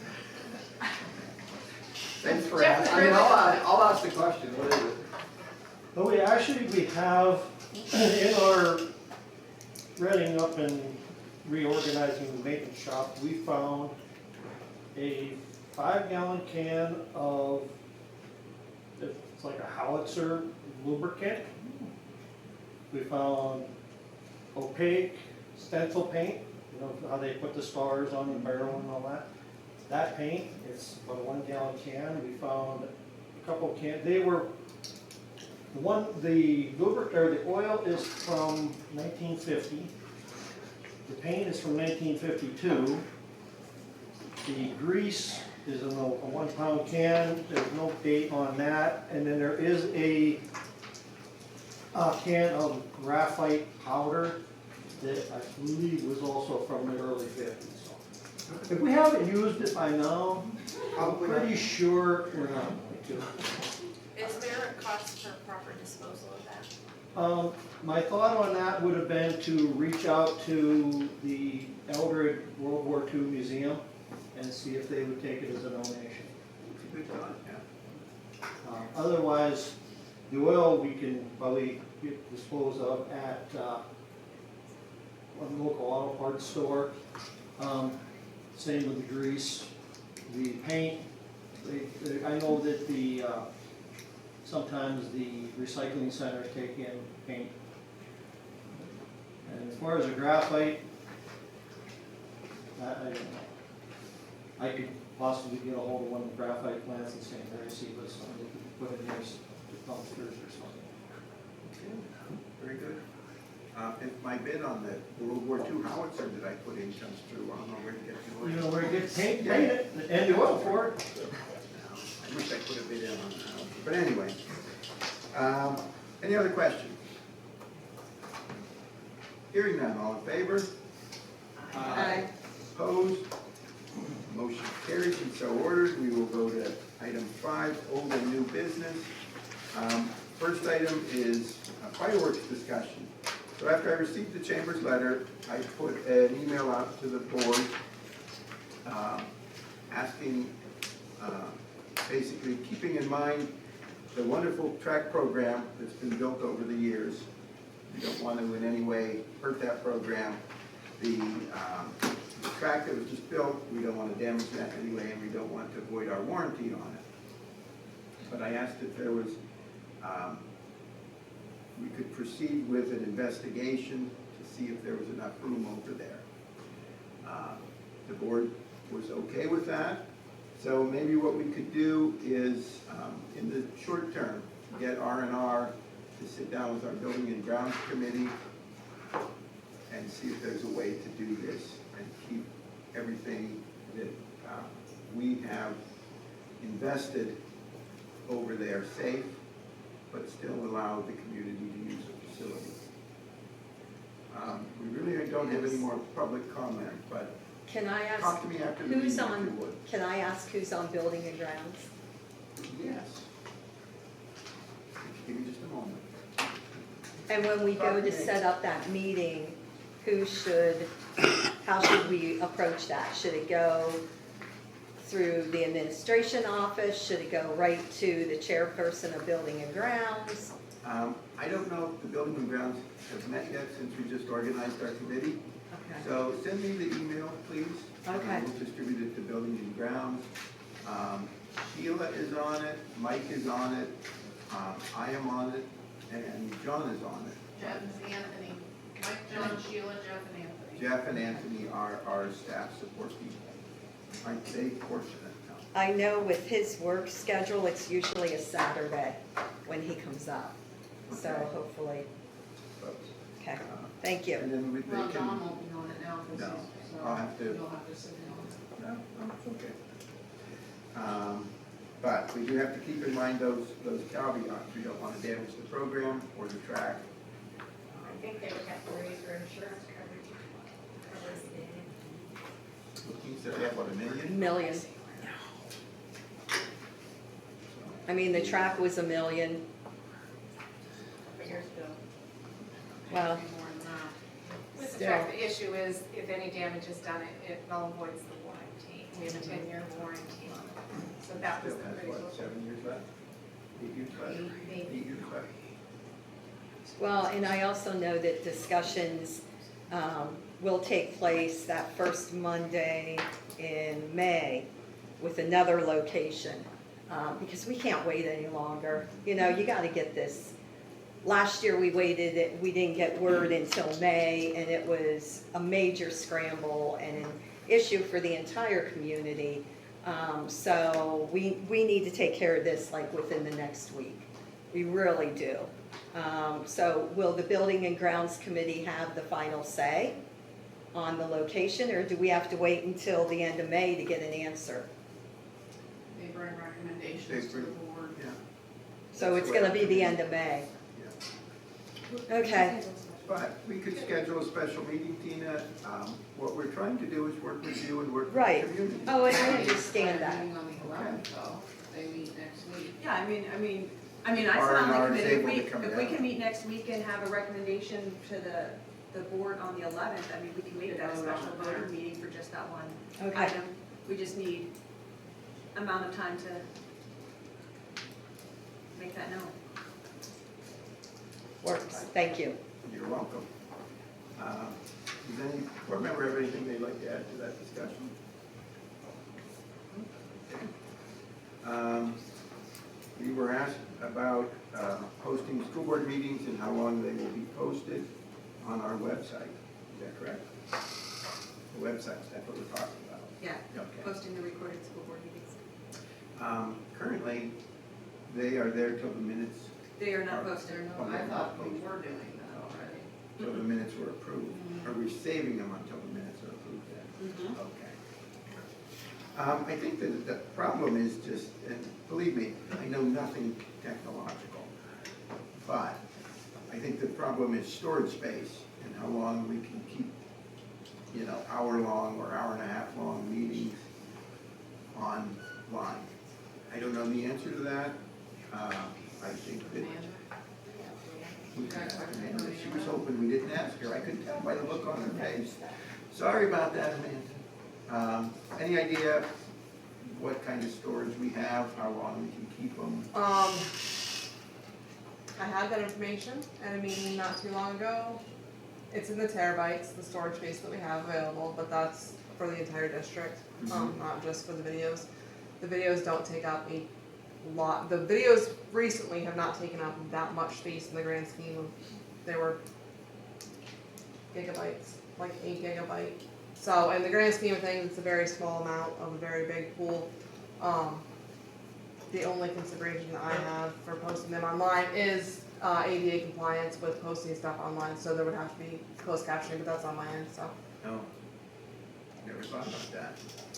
thanks for Jeff, asking. I'll ask the question, what is it? But we have, in our reading up and reorganizing the maintenance shop, we found a 5-gallon can of, it's like a howitzer lubricant. We found opaque stencil paint, you know, how they put the stars on the barrel and all that. That paint, it's about a 1-gallon can. We found a couple cans, they were, the lubricant, or the oil is from 1950. The paint is from 1952. The grease is in a 1-pound can. There's no date on that. And then there is a can of graphite powder that I believe was also from the early 50s. So if we haven't used it by now, I'm pretty sure we're not going to. Is there a cost for proper disposal of that? My thought on that would have been to reach out to the Eldred World War II Museum and see if they would take it as a donation. It's a good thought, yeah. Otherwise, the oil we can probably dispose of at one local auto parts store. Same with the grease, the paint. I know that sometimes the recycling centers take in paint. And as far as the graphite, I don't know. I could possibly get a hold of one of the graphite plants in St. Mary, see what somebody could put in there to dumpsters or something. Very good. If my bid on the World War II howitzer that I put in comes through, I don't know where to get the oil. You know where to get paint, paint it, and the oil for it. I wish I put a bid in on the howitzer, but anyway. Any other questions? Hearing none, all in favor? Aye. Opposed? Motion carries and so ordered. We will go to item 5, old and new business. First item is a fireworks discussion. So after I received the Chamber's letter, I put an email out to the board asking, basically keeping in mind the wonderful track program that's been built over the years. We don't want to in any way hurt that program. The track that was just built, we don't want to damage that anyway, and we don't want to void our warranty on it. But I asked if there was, we could proceed with an investigation to see if there was enough room over there. The board was okay with that. So maybe what we could do is, in the short term, get R&R to sit down with our Building and Grounds Committee and see if there's a way to do this and keep everything that we have invested over there safe, but still allow the community to use the facility. We really don't have any more public comment, but Can I talk ask to me after the meeting who's if you on, would. can I ask who's on Building and Grounds? Yes. Give me just a moment. And when we go to set up that meeting, how should we approach that? Should it go through the administration office? Should it go right to the chairperson of Building and Grounds? I don't know if the Building and Grounds have met yet since we just organized our committee. Okay. So send me the email, please. Okay. We'll distribute it to Building and Grounds. Sheila is on it, Mike is on it, I am on it, and John is on it. Jeff and Anthony. Mike, John, Sheila, Jeff, and Anthony. Jeff and Anthony are our staff support people. Aren't they fortunate now? I know with his work schedule, it's usually a Saturday when he comes up. So Okay. hopefully, Folks. okay, thank you. And then they Well, can. John won't be on it now, No, because I'll have to- you'll have to sit down. No, it's okay. But we do have to keep in mind those caveats. We don't want to damage the program or the track. I think they would have to raise their insurance coverage. You said they have, what, $1 million? Million. I mean, the track was $1 million. Couple years ago. Well, anything more than that. With the Still. fact, the issue is, if any damage is done, it null and voids the warranty. We have a 10-year warranty on it. So that was Still the has critical. what, 7 years left? 8 years left? Maybe. 8 years left. well, and I also know that discussions will take place that first Monday in May with another location, because we can't wait any longer. You know, you gotta get this. Last year, we waited, we didn't get word until May, and it was a major scramble and an issue for the entire community. So we need to take care of this like within the next week. We really do. So will the Building and Grounds Committee have the final say on the location, or do we have to wait until the end of May to get an answer? They bring They recommendations to the bring- board. Yeah. So it's gonna be the end of May. Okay, But we could schedule a special meeting, Tina. What we're trying to do is work with you and work with Right. the community. oh, and I understand that. Meeting on the 11th, though. They meet next week. Yeah, I mean, I sit R on and the R is committee, able to come if we down. can meet next week and have a recommendation to the board on the 11th, I mean, we can make that a special voting meeting for just that one Okay, item. We just need amount of time to make that known. works, thank you. You're welcome. Does any board member have anything they'd like to add to that discussion? Okay. We were asked about hosting school board meetings and how long they will be posted on our website. Is that correct? The website, that's what we're talking about. Yeah, Okay. posting the recorded school board meetings. Currently, they are there till the minutes, They are not posted. Oh, I they're not thought we posted. were doing that already. till the minutes were approved. Are we saving them until the minutes are approved then? Mhm. Okay. I think that the problem is just, and believe me, I know nothing technological, but I think the problem is storage space and how long we can keep, you know, hour-long or hour-and-a-half-long meetings online. I don't know the answer to that. I think that we can ask Amanda. She was hoping we didn't ask her. I could tell by the look on her face. Sorry about that, Amanda. Any idea what kind of storage we have, how long we can keep them? I had that information at a meeting not too long ago. It's in the terabytes, the storage space that we have available, but that's for the entire district, not just for the videos. The videos don't take up a lot, the videos recently have not taken up that much space in the grand scheme of, they were gigabytes, like 8 gigabyte. So in the grand scheme of things, it's a very small amount of a very big pool. The only consideration that I have for posting them online is ADA compliance with posting stuff online, so there would have to be closed captioning, but that's on my end, so. No. Never thought about that.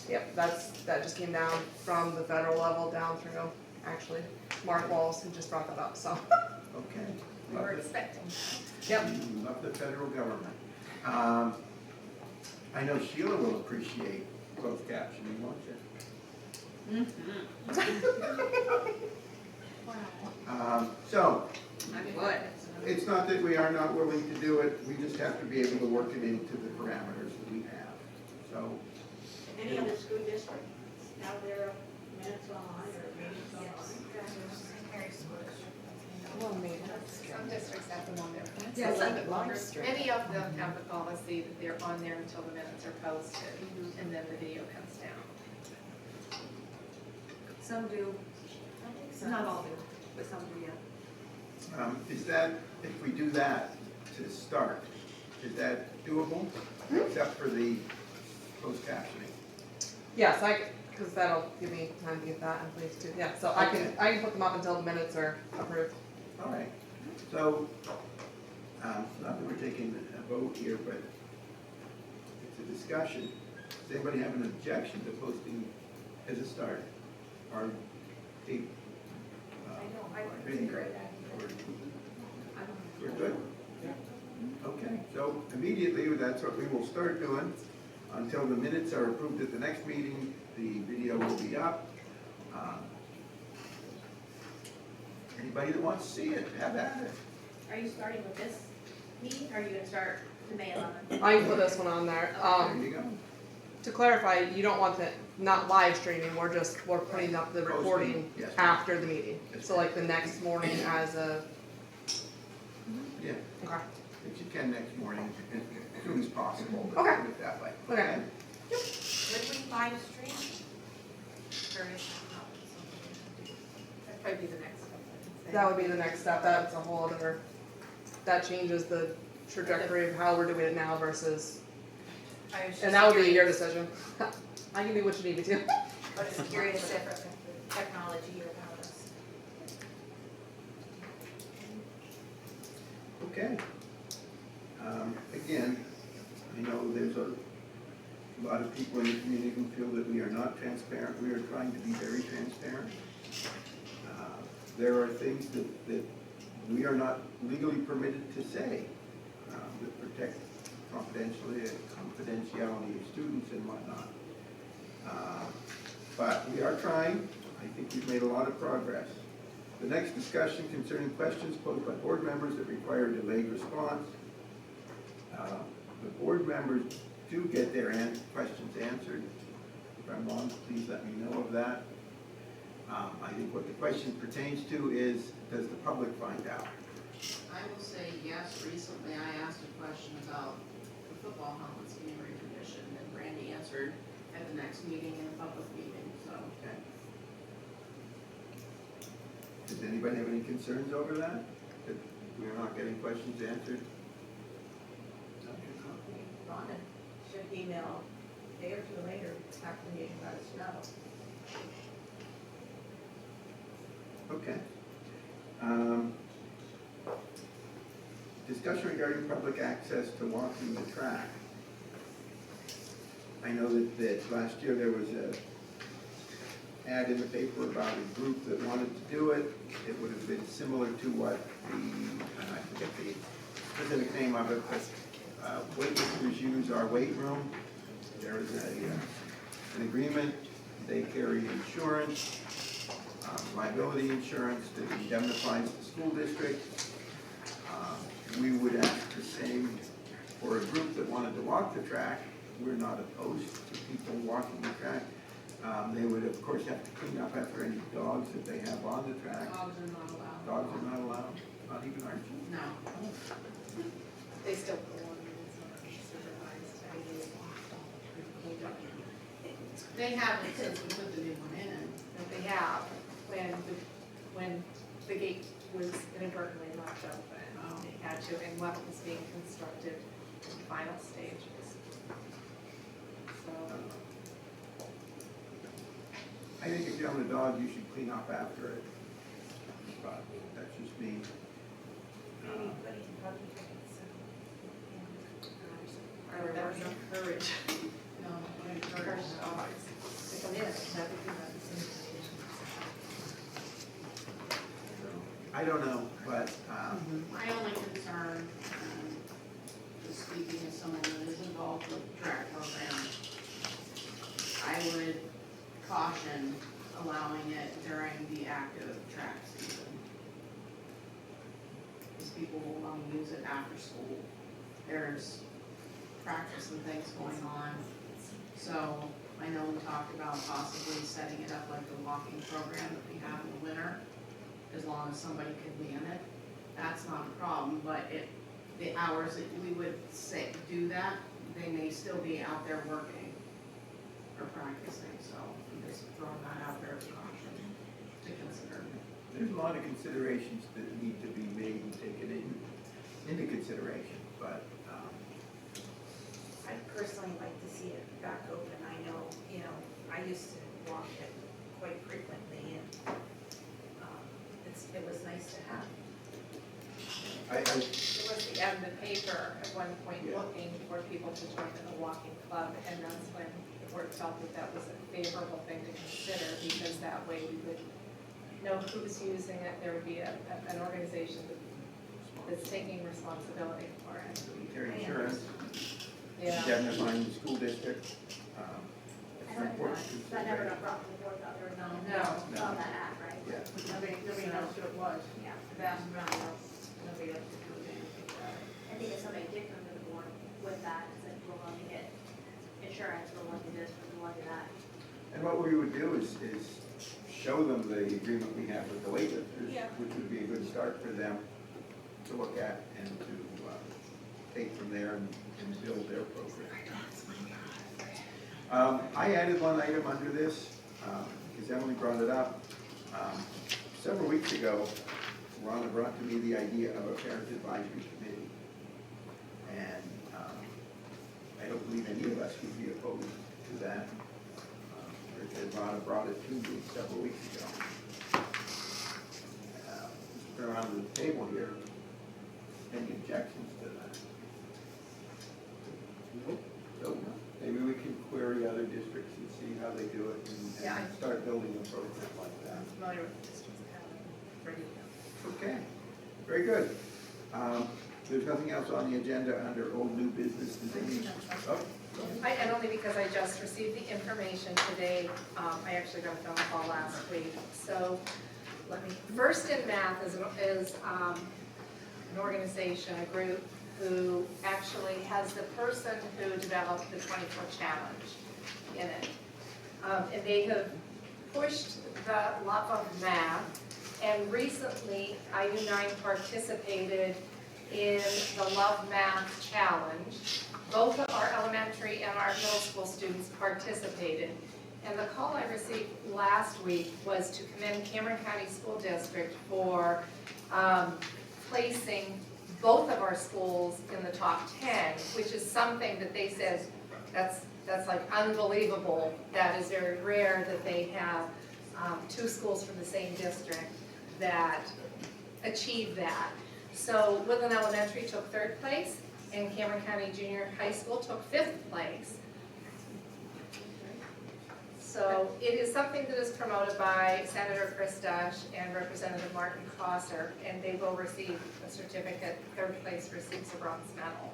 Yep, that just came down from the federal level down through, actually, Mark Walls, who just brought that up, so. Okay. We were expecting. Yep. Love the federal government. I know Sheila will appreciate closed captioning, won't you? So, I would. it's not that we are not willing to do it, we just have to be able to work it into the parameters that we have. So, Any other school district have their minutes online or meetings online? Well, maybe. Some districts have them on there. Yeah, It's a little bit Live longer. stream. Many of them have the policy that they're on there until the minutes are posted, and then the video comes down. Some do, not all do, but some do, yeah. is that, if we do that to start, is that doable? Except for the closed captioning? Yes, because that'll give me time to get that in place too, yeah, so I can put them up until the minutes are approved. All right, so, not that we're taking a vote here, but it's a discussion. Does anybody have an objection to posting as a start? Or tape? I think it's a great idea. We're good? Okay, so immediately, that's what we will start doing. Until the minutes are approved at the next meeting, the video will be up. Anybody that wants to see it, have at it. Are you starting with this? meeting, or are you gonna start the May 11th? I can put this one on there. There you go. To clarify, you don't want the, not live streaming, we're putting up the recording Yes. after the meeting. Yes. So like the next morning as a, Yeah, okay, if you can next morning, as soon as possible. Okay. Put it that way. Okay. Would we live stream? Or is that not something? That'd probably be the next step. I would say. that would be the next step, that's a whole other, that changes the trajectory of how we're doing it now versus, I was just and that would be your curious. decision. I can do what you need me to. I was just curious if technology allowed us. Okay. Again, I know there's a lot of people in the community who feel that we are not transparent. We are trying to be very transparent. There are things that we are not legally permitted to say that protect confidentiality of students and whatnot. But we are trying. I think we've made a lot of progress. The next discussion concerning questions posed by board members that require delayed response. The board members do get their questions answered. If I'm wrong, please let me know of that. I think what the question pertains to is, does the public find out? I will say yes, recently I asked a question about the football helmets being reconditioned, and Randy answered at the next meeting in a public meeting, so. Okay. Does anybody have any concerns over that? That we're not getting questions answered? Rhonda should email a day or two later after the meeting, let us know. Okay. Discussion regarding public access to walking the track. I know that last year there was a ad in the paper about a group that wanted to do it. It would have been similar to what I forget the specific name of it, but weightlifters use our weight room. There is an agreement. They carry insurance, liability insurance that indemnifies the school district. We would ask the same for a group that wanted to walk the track. We're not opposed to people walking the track. They would, of course, have to clean up after any dogs that they have on the track. Dogs are not allowed. Dogs are not allowed, not even our children. No. They still go on and it's not supervised. I mean, They haven't since we put the new one in. that they have when the gate was inadvertently left open. They had to, and what was being constructed in the final stages. So, I think if you own a dog, you should clean up after it. But that's just me. Anybody can probably take it, so. or that would encourage, No, I encourage dogs to come in. That would be nice. I don't know, but My only concern, just speaking as someone that is involved with the track program, I would caution allowing it during the active track season. Because people will want to use it after school. There's practice and things going on. So I know we talked about possibly setting it up like the walking program that we have in the winter, as long as somebody can man it. That's not a problem, but the hours that we would say do that, they may still be out there working or practicing, so I'm just throwing that out there as a caution to consider. there's a lot of considerations that need to be made and taken into consideration, but I'd personally like to see it back open. I know, I used to walk it quite frequently and it was nice to have. I There was the ad in the paper at one point Yeah. looking for people to join in the walking club, and that's when the board felt that that was a favorable thing to consider, because that way we would know who's using it, there would be an organization that's taking responsibility for it. carry insurance, Yeah. indemnifying the school district. It's an I important That never consideration. got brought to the board, though, there was no, No. on that act, right? Yeah. Nobody knows who it was. Yeah. Nobody else could do anything about it. And think if somebody did come to the board with that, said, we're willing to get insurance, we're willing to do this, we're willing to do that. And what we would do is show them the agreement we have with the weightlifters, Yeah. which would be a good start for them to look at and to take from there and build their program. I added one item under this, because Emily brought it up. Several weeks ago, Rhonda brought to me the idea of a parent advisory committee. And I don't believe any of us would be opposed to that. Rhonda brought it to me several weeks ago. Put it on the table here. Any objections to that? So maybe we can query other districts and see how they do it and start building a program like that. I'm familiar with the districts that have it ready to go. Okay, very good. There's nothing else on the agenda under old new business. Oh, And only because I just received the information today, I actually got a phone call last week. So First in Math is an organization, a group, who actually has the person who developed the 24 challenge in it. And they have pushed the love of math, and recently IU9 participated in the Love Math Challenge. Both of our elementary and our middle school students participated. And the call I received last week was to commend Cameron County School District for placing both of our schools in the top 10, which is something that they said, that's like unbelievable. That is very rare that they have two schools from the same district that achieve that. So Woodland Elementary took 3rd place, and Cameron County Junior High School took 5th place. So it is something that is promoted by Senator Chris Dush and Representative Martin Crosser, and they will receive a certificate. 3rd place receives a bronze medal.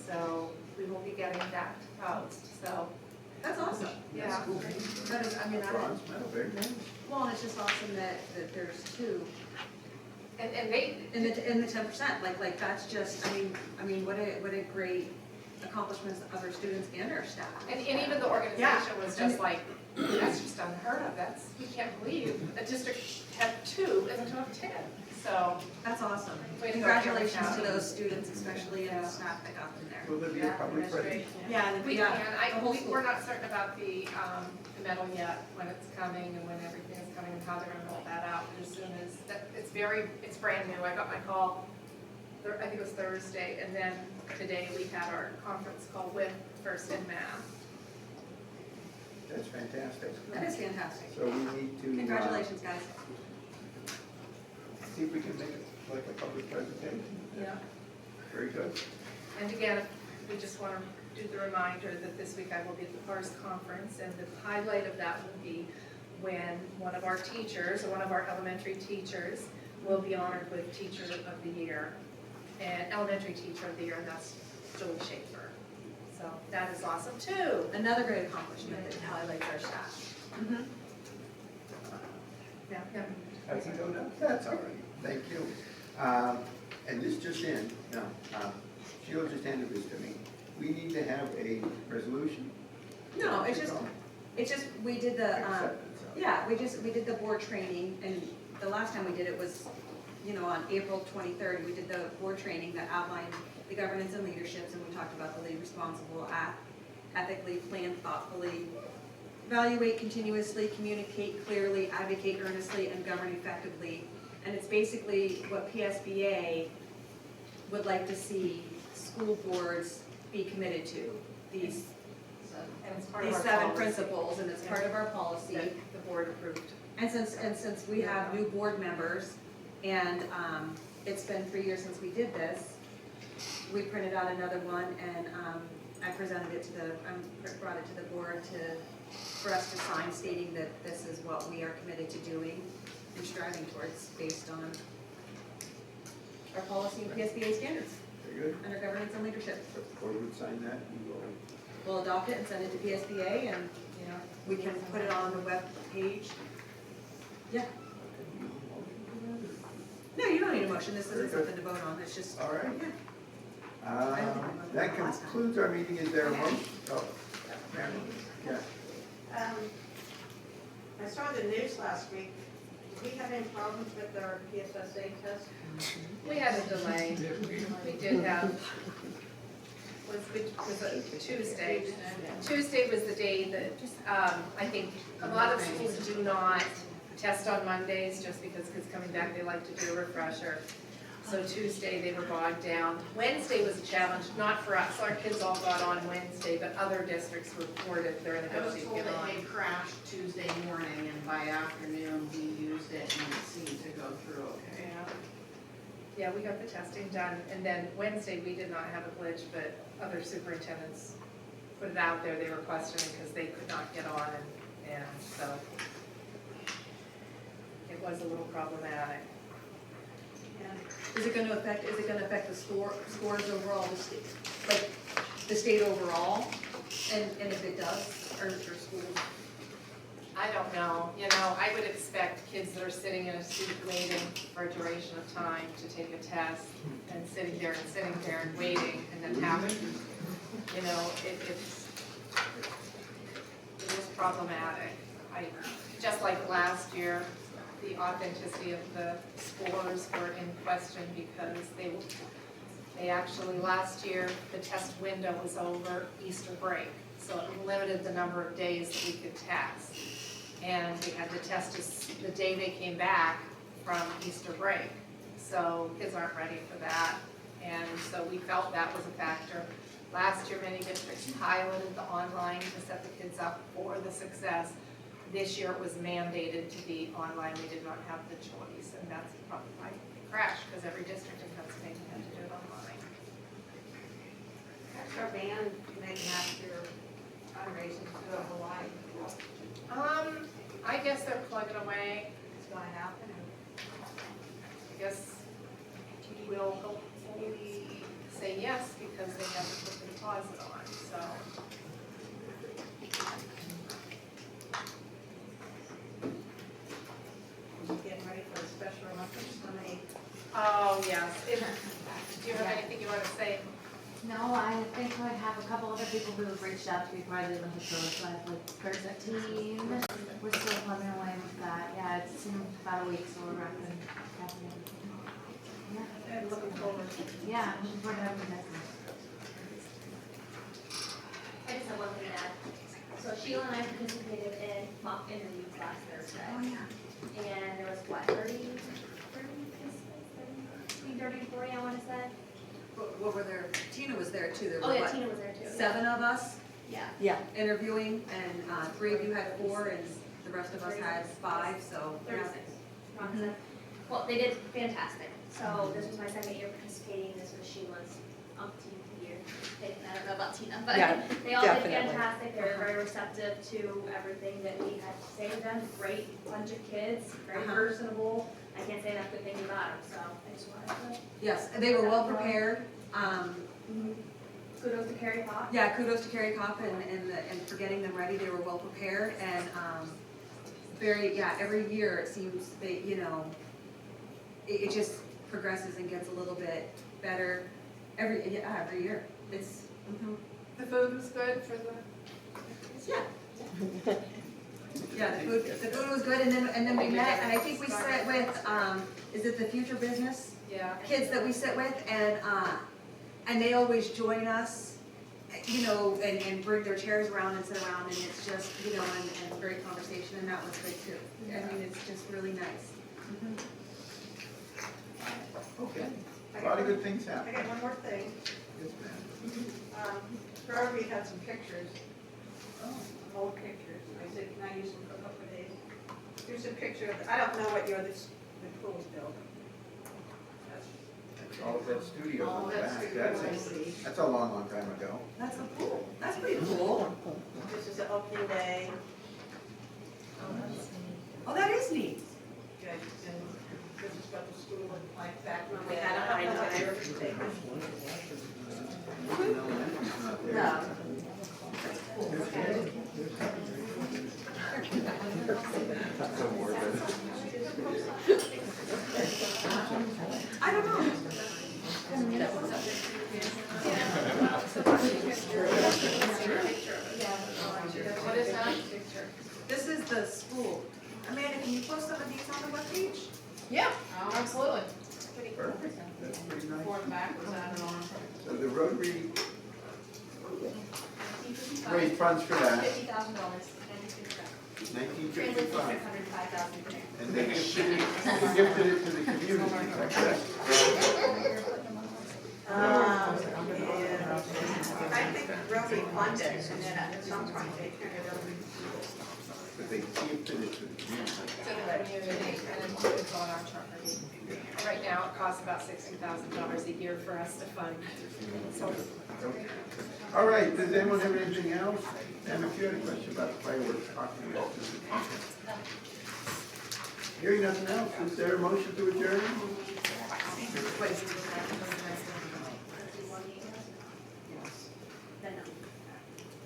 So we will be getting that post. So That's awesome. yeah. That's cool. That is, I mean, Bronze medal, very nice. well, and it's just awesome that there's two And they, in the 10%. Like that's just, I mean, what a great accomplishments of our students and our staff. and even the organization was just like, that's just unheard of. We can't believe a district had 2 in the top 10. So That's awesome. Way to go, Congratulations Cameron to County. those students, especially and the staff that got them there. Will there be a public that's great. presentation? Yeah, and We yeah, can, the whole school. we're not certain about the medal yet, when it's coming and when everything is coming and how they're gonna roll that out as soon as, it's brand new. I got my call, I think it was Thursday, and then today we had our conference call with First in Math. That's fantastic. That is fantastic. So we need to. Congratulations, guys. See if we can make it like a public presentation. Yeah. Very good. And again, we just want to do the reminder that this week I will be at the PARS conference, and the highlight of that will be when one of our teachers, or one of our elementary teachers, will be honored with Teacher of the Year, and Elementary Teacher of the Year, and that's Julie Schaefer. So that is awesome too. Another great accomplishment that highlights our staff. Yeah. I can go now? That's all right. Thank you. And this just in, no, Sheila just handed this to me. We need to have a resolution. No, it's just, we did the, Acceptance of it. yeah, we did the board training, and the last time we did it was, on April 23rd, we did the board training that outlined the governance and leaderships, and we talked about the lead responsible, act ethically, plan thoughtfully, evaluate continuously, communicate clearly, advocate earnestly, and govern effectively. And it's basically what PSBA would like to see school boards be committed to, these And it's part of our 7 policy principles, and it's part of our policy. that the board approved. And since we have new board members, and it's been 3 years since we did this, we printed out another one, and I presented it to brought it to the board for us to sign, stating that this is what we are committed to doing and striving towards based on our policy and PSBA standards Very good. under governance and leadership. So the board would sign that, you will. We'll adopt it and send it to PSBA, and we can put it on the web page. Yeah. No, you don't need a motion, this isn't something to vote on, it's just, All right. yeah. That concludes our meeting. Is there a motion? Oh, ma'am. Yeah. I saw the news last week. Did we have any problems with our PSSA test? We had a delay. We did have, was it Tuesday? Tuesday was the day that, I think a lot of schools do not test on Mondays just because kids coming back, they like to do a refresher. So Tuesday, they were bogged down. Wednesday was a challenge, not for us. Our kids all got on Wednesday, but other districts reported their I was inability to told get that on. they crashed Tuesday morning and by afternoon we used it and it seemed to go through okay. Yeah, we got the testing done, and then Wednesday, we did not have a glitch, but other superintendents put it out there, they were questioning because they could not get on, and so it was a little problematic. Is it gonna affect the scores overall, like, the state overall? And if it does, or schools? I don't know, I would expect kids that are sitting in a seat waiting for a duration of time to take a test, and sitting there and waiting, and then having, it was problematic. Just like last year, the authenticity of the scores were in question because they actually, last year, the test window was over Easter break. So it limited the number of days that we could test. And we had to test the day they came back from Easter break. So kids aren't ready for that. And so we felt that was a factor. Last year, many districts piloted the online to set the kids up for the success. This year it was mandated to be online. We did not have the choice, and that's probably why it crashed, because every district in Pennsylvania had to do it online. How's our band making after fundraising to go Hawaii? I guess they're plugging away. It's gonna happen. I guess we'll hopefully say yes, because they haven't put the deposit on, so. Getting ready for the Special Olympics on the 8th. Oh, yes. Do you have anything you want to say? No, I think I have a couple other people who have reached out to me prior to the Olympics, so I have like 13. We're still plugging away with that. Yeah, it's in about a week, so we're wrapping. Yeah. And looking forward. Yeah, I'm looking forward to having that. I just have one thing to add. So Sheila and I participated in mock interviews last Thursday. Oh, yeah. And there was what, 30, 40, I want to say? What were there, Tina was there too, there Oh were yeah, what, Tina was there too. 7 of us Yeah. interviewing, and 3 of you had 4, and the rest of us had 5, so. 36. Mhm. Well, they did fantastic. So this was my second year participating. This was Sheila's umpteenth year. I don't know about Tina, but Yeah, they all definitely. did fantastic. They were very receptive to everything that we had to say to them. Great bunch of kids, very personable. I can't say enough good things about them, so I just wanted to. Yes, and they were well prepared. Kudos to Carrie Pop. Yeah, kudos to Carrie Kopp and for getting them ready. They were well prepared, and every year it seems they, it just progresses and gets a little bit better every year. It's The food was good for the. yeah, the food was good, and then we met, and I think we sat with is it the Future Business Yeah. kids that we sit with, and they always join us, and bring their chairs around and sit around, and it's just, and great conversation, and that was good too. I mean, it's just really nice. Okay. A lot of good things I happen. got one more thing. Yes, ma'am. Robbie had some pictures, old pictures. I said, can I use them for a couple of days? Here's a picture of, I don't know what year the pool was built. All of that studio All in the that back. studio. That's a long, long time ago. That's a cool, that's pretty cool. This is the opening day. Oh, that is neat. Yeah, and this is what the school looked like back when we had a high dive. Not there. No. So morbid. I don't know. raise funds for that, $50,000, nineteen translates to fifty-five. $605,000 today. And they gifted it to the community, is that correct? I think they'll be funded, and then at some point they can. But they gifted it to the community. To the community, and it's on our charter. Right now, it costs about $60,000 a year for us to fund. So Okay. All right, does anyone have anything else? And if you had a question about the fireworks, talk to me. Hearing nothing else, is there a motion to adjourn?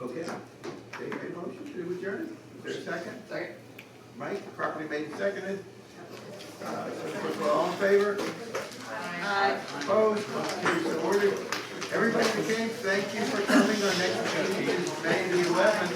Okay, okay, a motion to adjourn, is there a second? Second. Mike, properly made and seconded. All in favor? Opposed? Motion carries so ordered. Everybody who came, thank you for coming. Our next meeting is May the 11th.